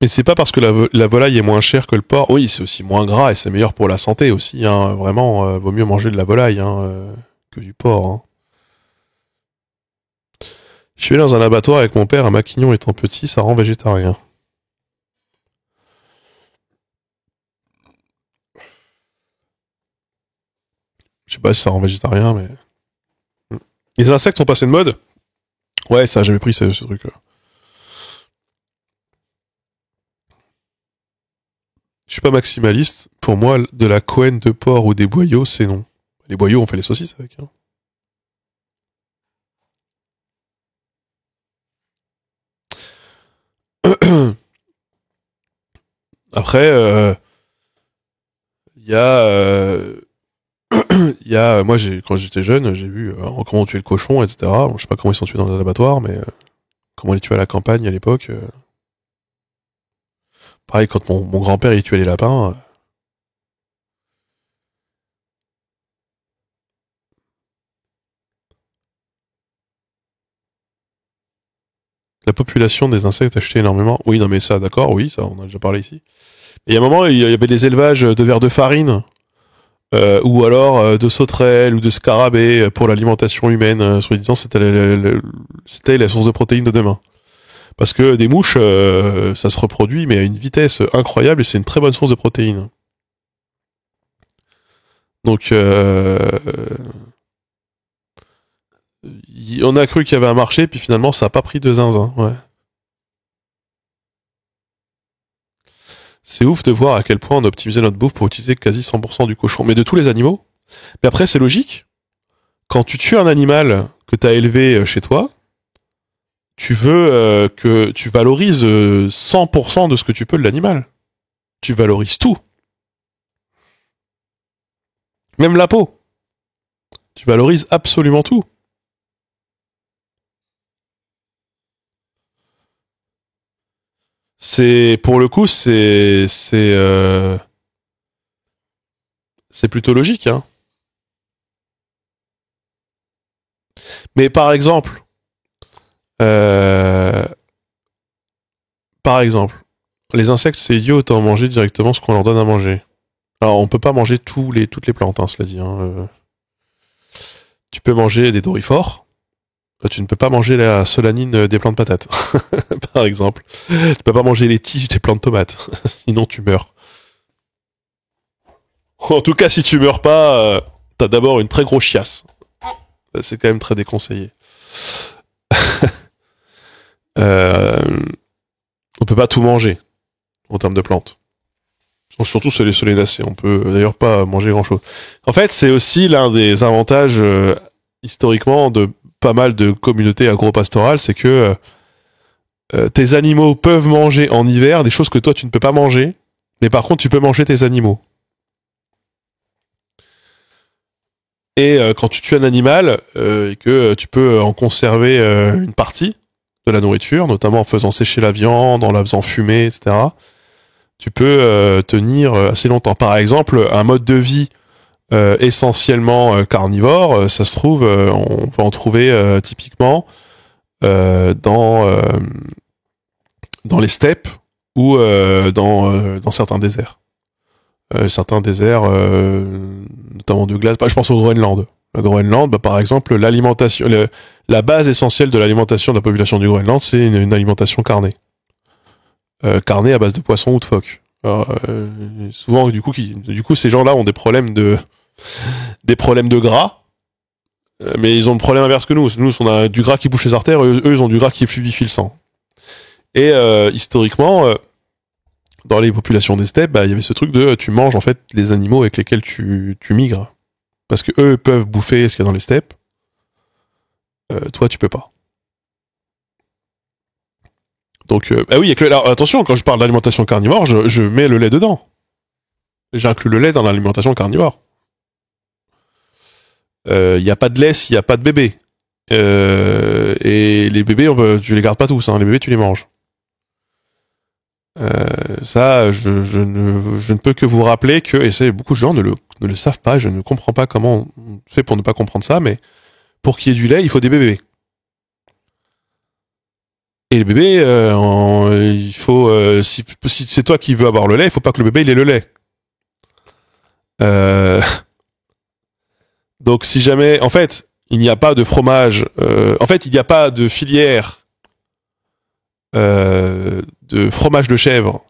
Mais c'est pas parce que la volaille est moins chère que le porc. Oui, c'est aussi moins gras et c'est meilleur pour la santé aussi. Hein. Vraiment, vaut mieux manger de la volaille que du porc. Hein. Je suis allé dans un abattoir avec mon père, un maquignon étant petit, ça rend végétarien. Je sais pas si ça rend végétarien, mais... Les insectes sont passés de mode. Ouais, ça a jamais pris ce truc-là. Je suis pas maximaliste. Pour moi, de la couenne de porc ou des boyaux, c'est non. Les boyaux, on fait les saucisses avec. Hein. Après, il y a, moi, quand j'étais jeune, j'ai vu comment tuer le cochon, etc. Bon, je sais pas comment ils sont tués dans les abattoirs, mais comment ils tuaient à la campagne à l'époque. Pareil, quand mon grand-père il tuait les lapins. La population des insectes a chuté énormément. Oui, non, mais ça, d'accord, oui, ça, on a déjà parlé ici. Et il y a un moment, il y avait des élevages de vers de farine, ou alors de sauterelles ou de scarabées pour l'alimentation humaine. Soi-disant, c'était la source de protéines de demain. Parce que des mouches, ça se reproduit, mais à une vitesse incroyable, et c'est une très bonne source de protéines. Donc, on a cru qu'il y avait un marché, puis finalement, ça a pas pris de zinzin. Ouais. C'est ouf de voir à quel point on a optimisé notre bouffe pour utiliser quasi 100% du cochon. Mais de tous les animaux. Mais après, c'est logique. Quand tu tues un animal que tu as élevé chez toi, tu veux que tu valorises 100% de ce que tu peux de l'animal. Tu valorises tout. Même la peau. Tu valorises absolument tout. C'est pour le coup, c'est plutôt logique, hein. Mais euh, par exemple, les insectes, c'est idiot, autant manger directement ce qu'on leur donne à manger. Alors, on peut pas manger toutes les plantes, hein, cela dit. Hein. Tu peux manger des dorifores. Tu ne peux pas manger la solanine des plantes patates, par exemple. Tu peux pas manger les tiges des plantes tomates, sinon tu meurs. En tout cas, si tu meurs pas, t'as d'abord une très grosse chiasse. C'est quand même très déconseillé. Euh, on peut pas tout manger en termes de plantes. Surtout sur les solénacées, on peut d'ailleurs pas manger grand chose. En fait, c'est aussi l'un des avantages historiquement de pas mal de communautés agro-pastorales, c'est que tes animaux peuvent manger en hiver des choses que toi tu ne peux pas manger, mais par contre tu peux manger tes animaux. Et quand tu tues un animal et que tu peux en conserver une partie de la nourriture, notamment en faisant sécher la viande, en la faisant fumer, etc., tu peux tenir assez longtemps. Par exemple, un mode de vie essentiellement carnivore, ça se trouve, on peut en trouver typiquement euh, dans euh, dans les steppes ou dans certains déserts. Certains déserts, notamment de glace. Bah, je pense au Groenland. Le Groenland, bah, par exemple, la base essentielle de l'alimentation de la population du Groenland, c'est une alimentation carnée. Carnée à base de poisson ou de phoque. Alors, souvent, du coup, ces gens-là ont des problèmes de gras, mais ils ont le problème inverse que nous. Nous, on a du gras qui bouche les artères, eux, ils ont du gras qui fluidifie le sang. Et historiquement, dans les populations des steppes, bah, il y avait ce truc de tu manges en fait les animaux avec lesquels tu migres. Parce que eux peuvent bouffer ce qu'il y a dans les steppes, toi tu peux pas. Donc, bah oui, alors, attention, quand je parle d'alimentation carnivore, je mets le lait dedans. J'inclus le lait dans l'alimentation carnivore. Il n'y a pas de lait s'il n'y a pas de bébé. Et les bébés, tu les gardes pas tous, hein, les bébés tu les manges. Ça, je ne peux que vous rappeler que, et c'est beaucoup de gens ne le savent pas, je ne comprends pas comment on fait pour ne pas comprendre ça, mais pour qu'il y ait du lait, il faut des bébés. Et le bébé, il faut, si c'est toi qui veux avoir le lait, il faut pas que le bébé il ait le lait. Euh, donc si jamais, en fait, il n'y a pas de fromage, en fait, il n'y a pas de filière de fromage de chèvre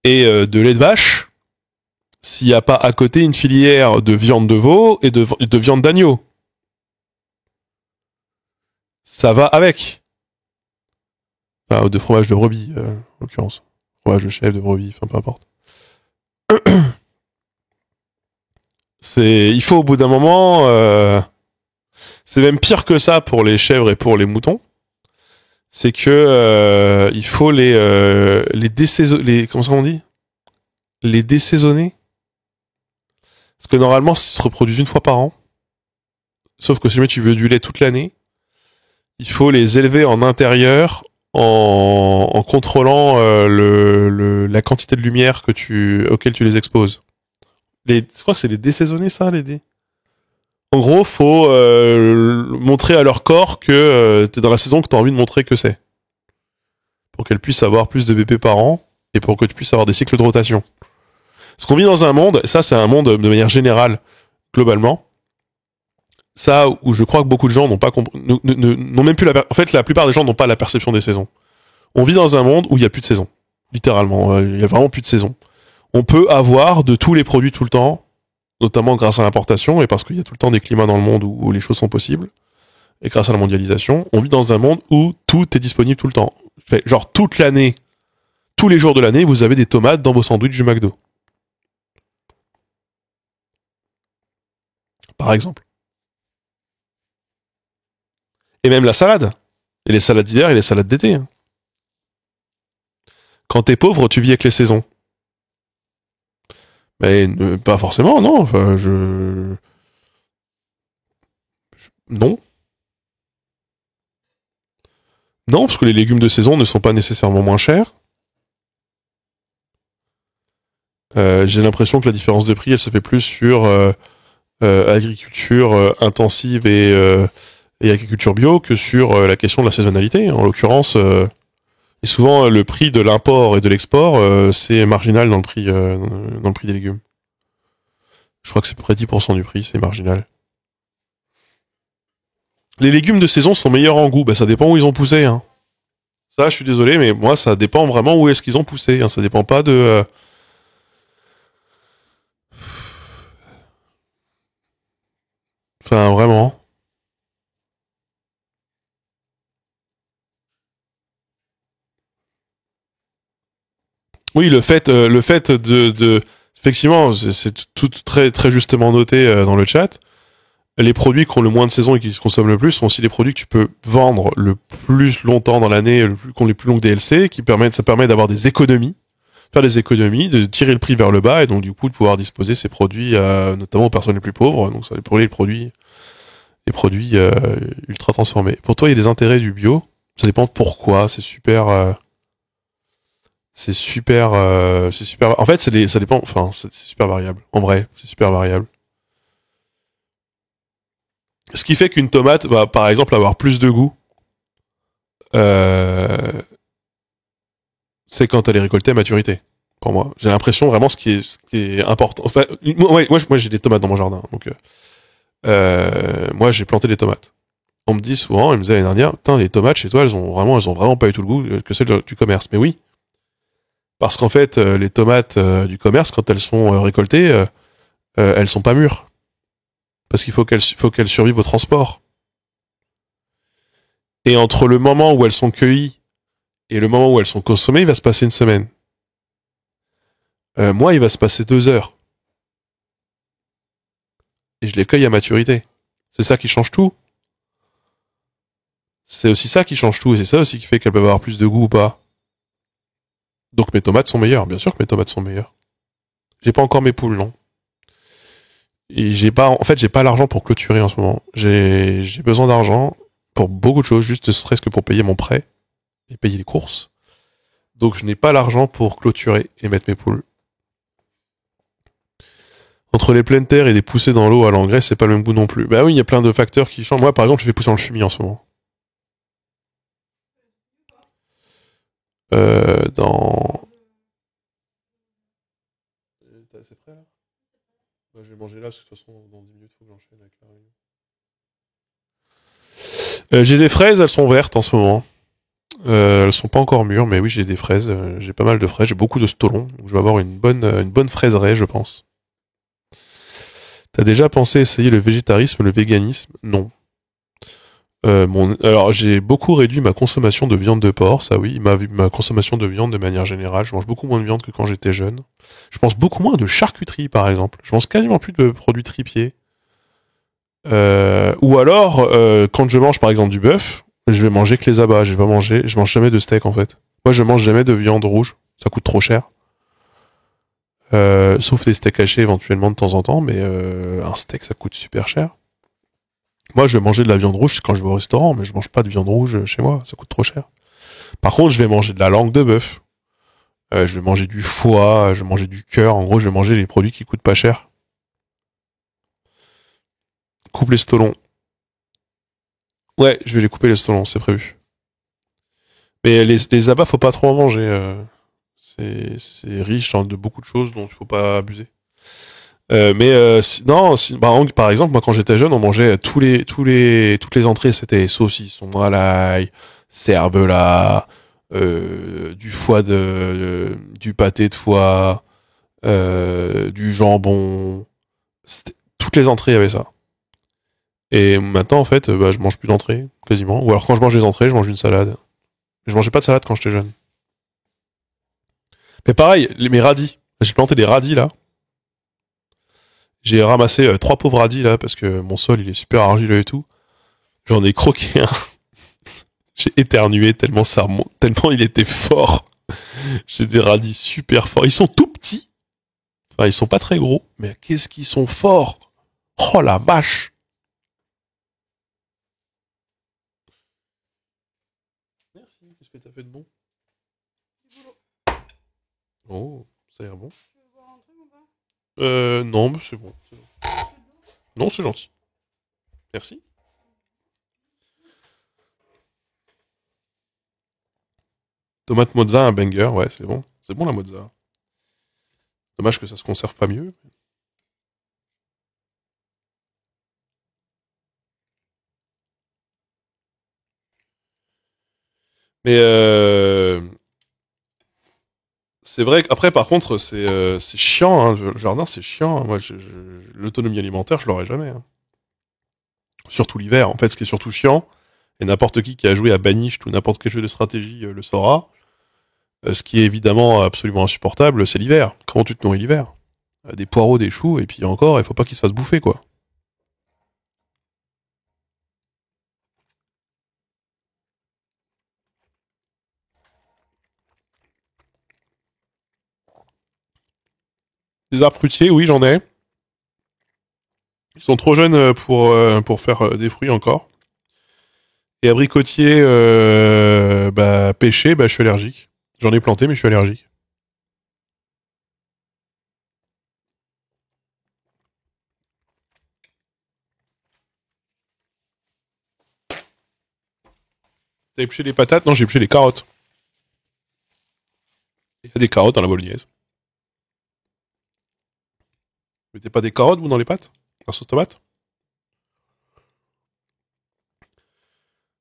et de lait de vache s'il n'y a pas à côté une filière de viande de veau et de viande d'agneau. Ça va avec. Enfin, de fromage de brebis, en l'occurrence. Fromage de chèvre, de brebis, enfin peu importe. Il faut au bout d'un moment, c'est même pire que ça pour les chèvres et pour les moutons. C'est que il faut comment ça on dit, les désaisonner. Parce que normalement, ils se reproduisent une fois par an. Sauf que si jamais tu veux du lait toute l'année, il faut les élever en intérieur en contrôlant la quantité de lumière auquel tu les exposes. Je crois que c'est les désaisonner, ça, les dés. En gros, faut montrer à leur corps que t'es dans la saison que t'as envie de montrer que c'est. Pour qu'elles puissent avoir plus de bébés par an et pour que tu puisses avoir des cycles de rotation. Parce qu'on vit dans un monde, ça c'est un monde de manière générale, globalement, ça où je crois que beaucoup de gens n'ont pas n'ont même plus en fait la plupart des gens n'ont pas la perception des saisons. On vit dans un monde où il y a plus de saison, littéralement, il y a vraiment plus de saison. On peut avoir de tous les produits tout le temps, notamment grâce à l'importation et parce qu'il y a tout le temps des climats dans le monde où les choses sont possibles et grâce à la mondialisation, on vit dans un monde où tout est disponible tout le temps. Genre toute l'année, tous les jours de l'année, vous avez des tomates dans vos sandwichs du McDo. Par exemple. Et même la salade. Et les salades d'hiver et les salades d'été. Hein. Quand t'es pauvre, tu vis avec les saisons. Mais pas forcément, non. Enfin, non. Non, parce que les légumes de saison ne sont pas nécessairement moins chers. J'ai l'impression que la différence de prix, elle se fait plus sur agriculture intensive et agriculture bio que sur la question de la saisonnalité. En l'occurrence, et souvent le prix de l'import et de l'export, c'est marginal dans le prix des légumes. Je crois que c'est à peu près 10% du prix, c'est marginal. Les légumes de saison sont meilleurs en goût, bah ça dépend où ils ont poussé. Hein. Ça, je suis désolé, mais moi, ça dépend vraiment où est-ce qu'ils ont poussé. Hein. Ça dépend pas de... Enfin, vraiment. Oui, le fait effectivement, c'est tout très très justement noté dans le chat. Les produits qui ont le moins de saison et qui se consomment le plus sont aussi les produits que tu peux vendre le plus longtemps dans l'année, qui ont les plus longues DLC, ça permet d'avoir des économies, faire des économies, de tirer le prix vers le bas et donc du coup de pouvoir disposer ces produits notamment aux personnes les plus pauvres. Donc ça pour les produits ultra transformés. Pour toi, il y a des intérêts du bio. Ça dépend de pourquoi. C'est super. En fait, ça dépend. Enfin, c'est super variable. En vrai, c'est super variable. Ce qui fait qu'une tomate va, par exemple, avoir plus de goût, euh, c'est quand elle est récoltée à maturité. Pour moi, j'ai l'impression vraiment ce qui est important. Enfin, moi, j'ai des tomates dans mon jardin, donc moi, j'ai planté des tomates. On me dit souvent, il me disait l'année dernière, putain, les tomates chez toi, elles ont vraiment pas eu tout le goût que celles du commerce. Mais oui, parce qu'en fait, les tomates du commerce, quand elles sont récoltées, elles sont pas mûres. Parce qu'il faut qu'elles survivent au transport. Et entre le moment où elles sont cueillies et le moment où elles sont consommées, il va se passer une semaine. Moi, il va se passer 2 heures. Et je les cueille à maturité. C'est ça qui change tout. C'est aussi ça qui change tout. Et c'est ça aussi qui fait qu'elles peuvent avoir plus de goût ou pas. Donc mes tomates sont meilleures. Bien sûr que mes tomates sont meilleures. J'ai pas encore mes poules, non. Et j'ai pas l'argent pour clôturer en ce moment. J'ai besoin d'argent pour beaucoup de choses, juste ne serait-ce que pour payer mon prêt et payer les courses. Donc je n'ai pas l'argent pour clôturer et mettre mes poules. Entre les pleines terres et des poussées dans l'eau à l'engrais, c'est pas le même goût non plus. Bah oui, il y a plein de facteurs qui changent. Moi, par exemple, je fais pousser dans le fumier en ce moment. Dans... C'est prêt là? Bah, je vais manger là, parce que de toute façon, dans 10 minutes, il faut que j'enchaîne avec la réunion. J'ai des fraises, elles sont vertes en ce moment. Elles sont pas encore mûres, mais oui, j'ai des fraises. J'ai pas mal de fraises. J'ai beaucoup de stolons. Donc je vais avoir une bonne fraiseraie, je pense. T'as déjà pensé essayer le végétarisme, le véganisme? Non. Alors j'ai beaucoup réduit ma consommation de viande de porc, ça oui, ma consommation de viande de manière générale. Je mange beaucoup moins de viande que quand j'étais jeune. Je mange beaucoup moins de charcuterie, par exemple. Je mange quasiment plus de produits tripiers. Ou alors, quand je mange par exemple du bœuf, je vais manger que les abats. Je mange jamais de steak en fait. Moi, je mange jamais de viande rouge. Ça coûte trop cher. Sauf des steaks hachés éventuellement de temps en temps, mais un steak ça coûte super cher. Moi, je vais manger de la viande rouge quand je vais au restaurant, mais je mange pas de viande rouge chez moi, ça coûte trop cher. Par contre, je vais manger de la langue de bœuf. Je vais manger du foie, je vais manger du cœur. En gros, je vais manger les produits qui coûtent pas cher. Coupe les stolons. Ouais, je vais les couper les stolons, c'est prévu. Mais les abats, faut pas trop en manger. C'est riche de beaucoup de choses dont il faut pas abuser. Non, par exemple, moi quand j'étais jeune, on mangeait toutes les entrées, c'était saucisson à l'ail, cervelas, du foie du pâté de foie, du jambon. Toutes les entrées, il y avait ça. Et maintenant, en fait, bah, je mange plus d'entrées, quasiment. Ou alors quand je mange les entrées, je mange une salade. Je mangeais pas de salade quand j'étais jeune. Mais pareil, mes radis. J'ai planté des radis là. J'ai ramassé 3 pauvres radis là parce que mon sol il est super argileux et tout. J'en ai croqué un. J'ai éternué tellement ça remonte, tellement il était fort. J'ai des radis super forts. Ils sont tout petits. Enfin, ils sont pas très gros, mais qu'est-ce qu'ils sont forts. Oh la vache. Merci. Qu'est-ce que t'as fait de bon? Oh, ça a l'air bon. Non, mais c'est bon. Non, c'est gentil. Merci. Tomate mozza, un banger, ouais, c'est bon. C'est bon la mozza. Dommage que ça se conserve pas mieux. Mais c'est vrai qu'après, par contre, c'est chiant. Hein, le jardin, c'est chiant. Moi, l'autonomie alimentaire, je l'aurai jamais. Hein. Surtout l'hiver. En fait, ce qui est surtout chiant, et n'importe qui a joué à Banished ou n'importe quel jeu de stratégie le saura, ce qui est évidemment absolument insupportable, c'est l'hiver. Comment tu te nourris l'hiver? Des poireaux, des choux, et puis encore, il faut pas qu'ils se fassent bouffer, quoi. Des arbres fruitiers, oui, j'en ai. Ils sont trop jeunes pour faire des fruits encore. Et abricotier, bah, pêché, bah, je suis allergique. J'en ai planté, mais je suis allergique. T'as épluché les patates? Non, j'ai épluché les carottes. Il y a des carottes dans la bolognaise. Vous mettez pas des carottes, vous, dans les pâtes? La sauce tomate?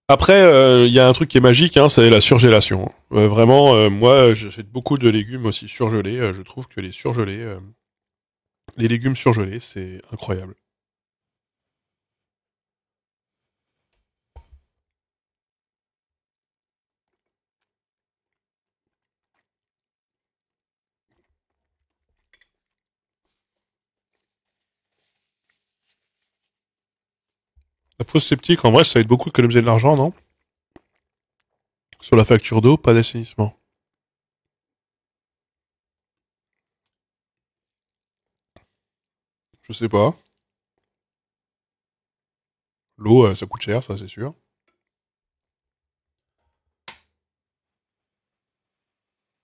Après, il y a un truc qui est magique, hein, c'est la surgélation. Vraiment, moi, j'achète beaucoup de légumes aussi surgelés. Je trouve que les légumes surgelés, c'est incroyable. La pause sceptique, en vrai, ça aide beaucoup d'économiser de l'argent, non? Sur la facture d'eau, pas d'assainissement. Je sais pas. L'eau, ça coûte cher, ça, c'est sûr. 'De toute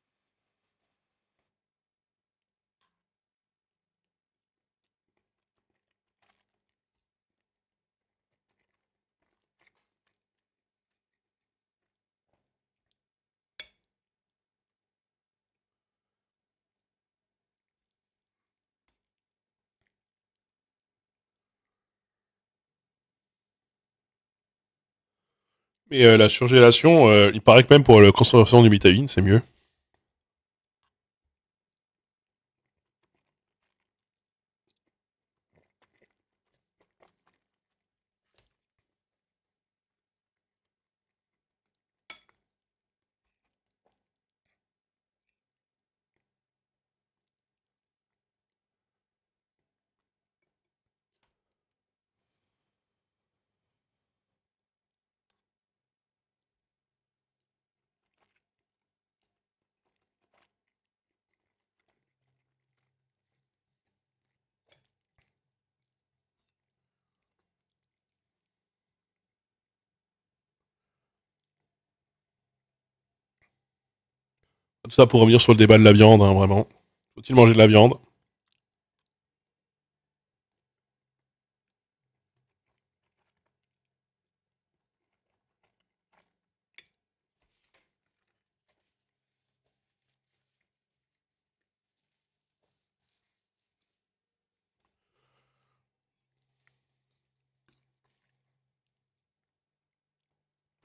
Mais la surgélation, il paraît que même pour la conservation du métavine, c'est mieux. Tout ça pour revenir sur le débat de la viande, hein, vraiment. Faut-il manger de la viande?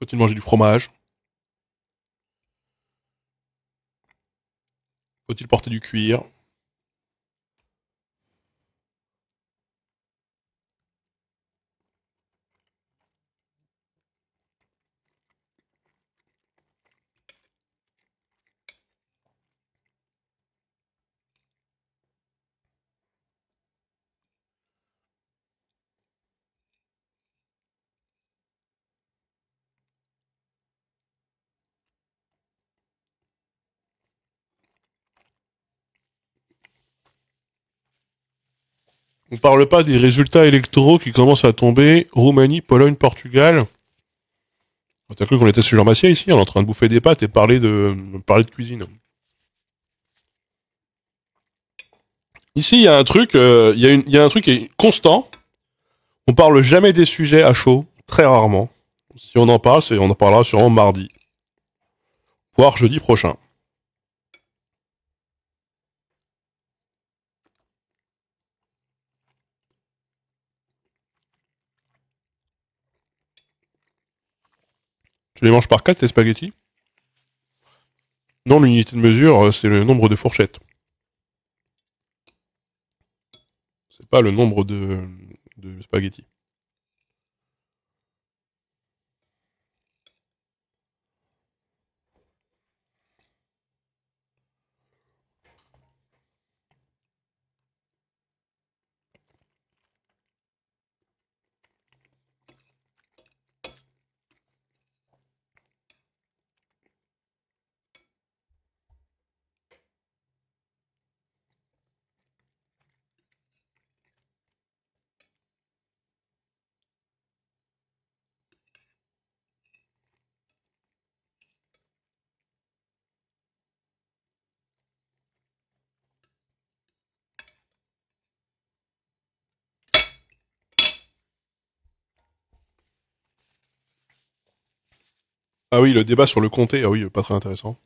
Faut-il manger du fromage? Faut-il porter du cuir? On parle pas des résultats électoraux qui commencent à tomber. Roumanie, Pologne, Portugal. T'as cru qu'on était chez Jean Massier ici, on est en train de bouffer des pâtes et parler de cuisine. Ici, il y a un truc, il y a un truc qui est constant. On parle jamais des sujets à chaud, très rarement. Si on en parle, on en parlera sûrement mardi, voire jeudi prochain. Tu les manges par 4 tes spaghettis? Non, l'unité de mesure, c'est le nombre de fourchettes. C'est pas le nombre de spaghettis. Ah oui, le débat sur le comté, ah oui, pas très intéressant.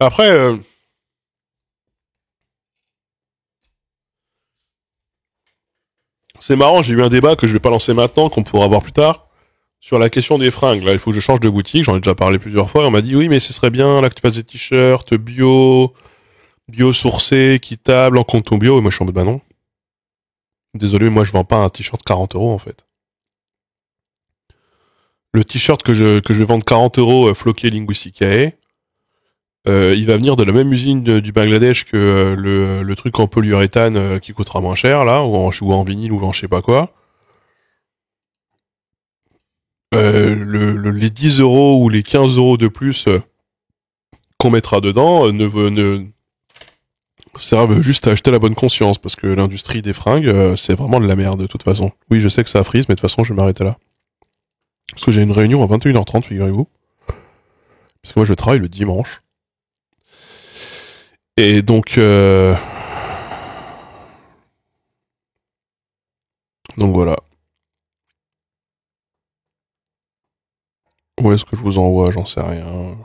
Après, c'est marrant, j'ai eu un débat que je vais pas lancer maintenant, qu'on pourra voir plus tard, sur la question des fringues. Là, il faut que je change de boutique, j'en ai déjà parlé plusieurs fois, et on m'a dit, oui, mais ce serait bien, là, que tu fasses des t-shirts bio sourcés, équitables, en coton bio, et moi je suis en mode, bah non. Désolé, moi je vends pas un t-shirt 40 € en fait. Le t-shirt que je vais vendre 40 € floqué Linguisticae, il va venir de la même usine du Bangladesh que le truc en polyuréthane qui coûtera moins cher là, ou en vinyle ou en je sais pas quoi. Les 10 € ou les 15 € de plus qu'on mettra dedans ne servent juste à acheter la bonne conscience parce que l'industrie des fringues c'est vraiment de la merde de toute façon. Oui, je sais que ça frise, mais de toute façon je vais m'arrêter là. Parce que j'ai une réunion à 21h30, figurez-vous. Parce que moi je travaille le dimanche. Et donc voilà. Où est-ce que je vous envoie? J'en sais rien.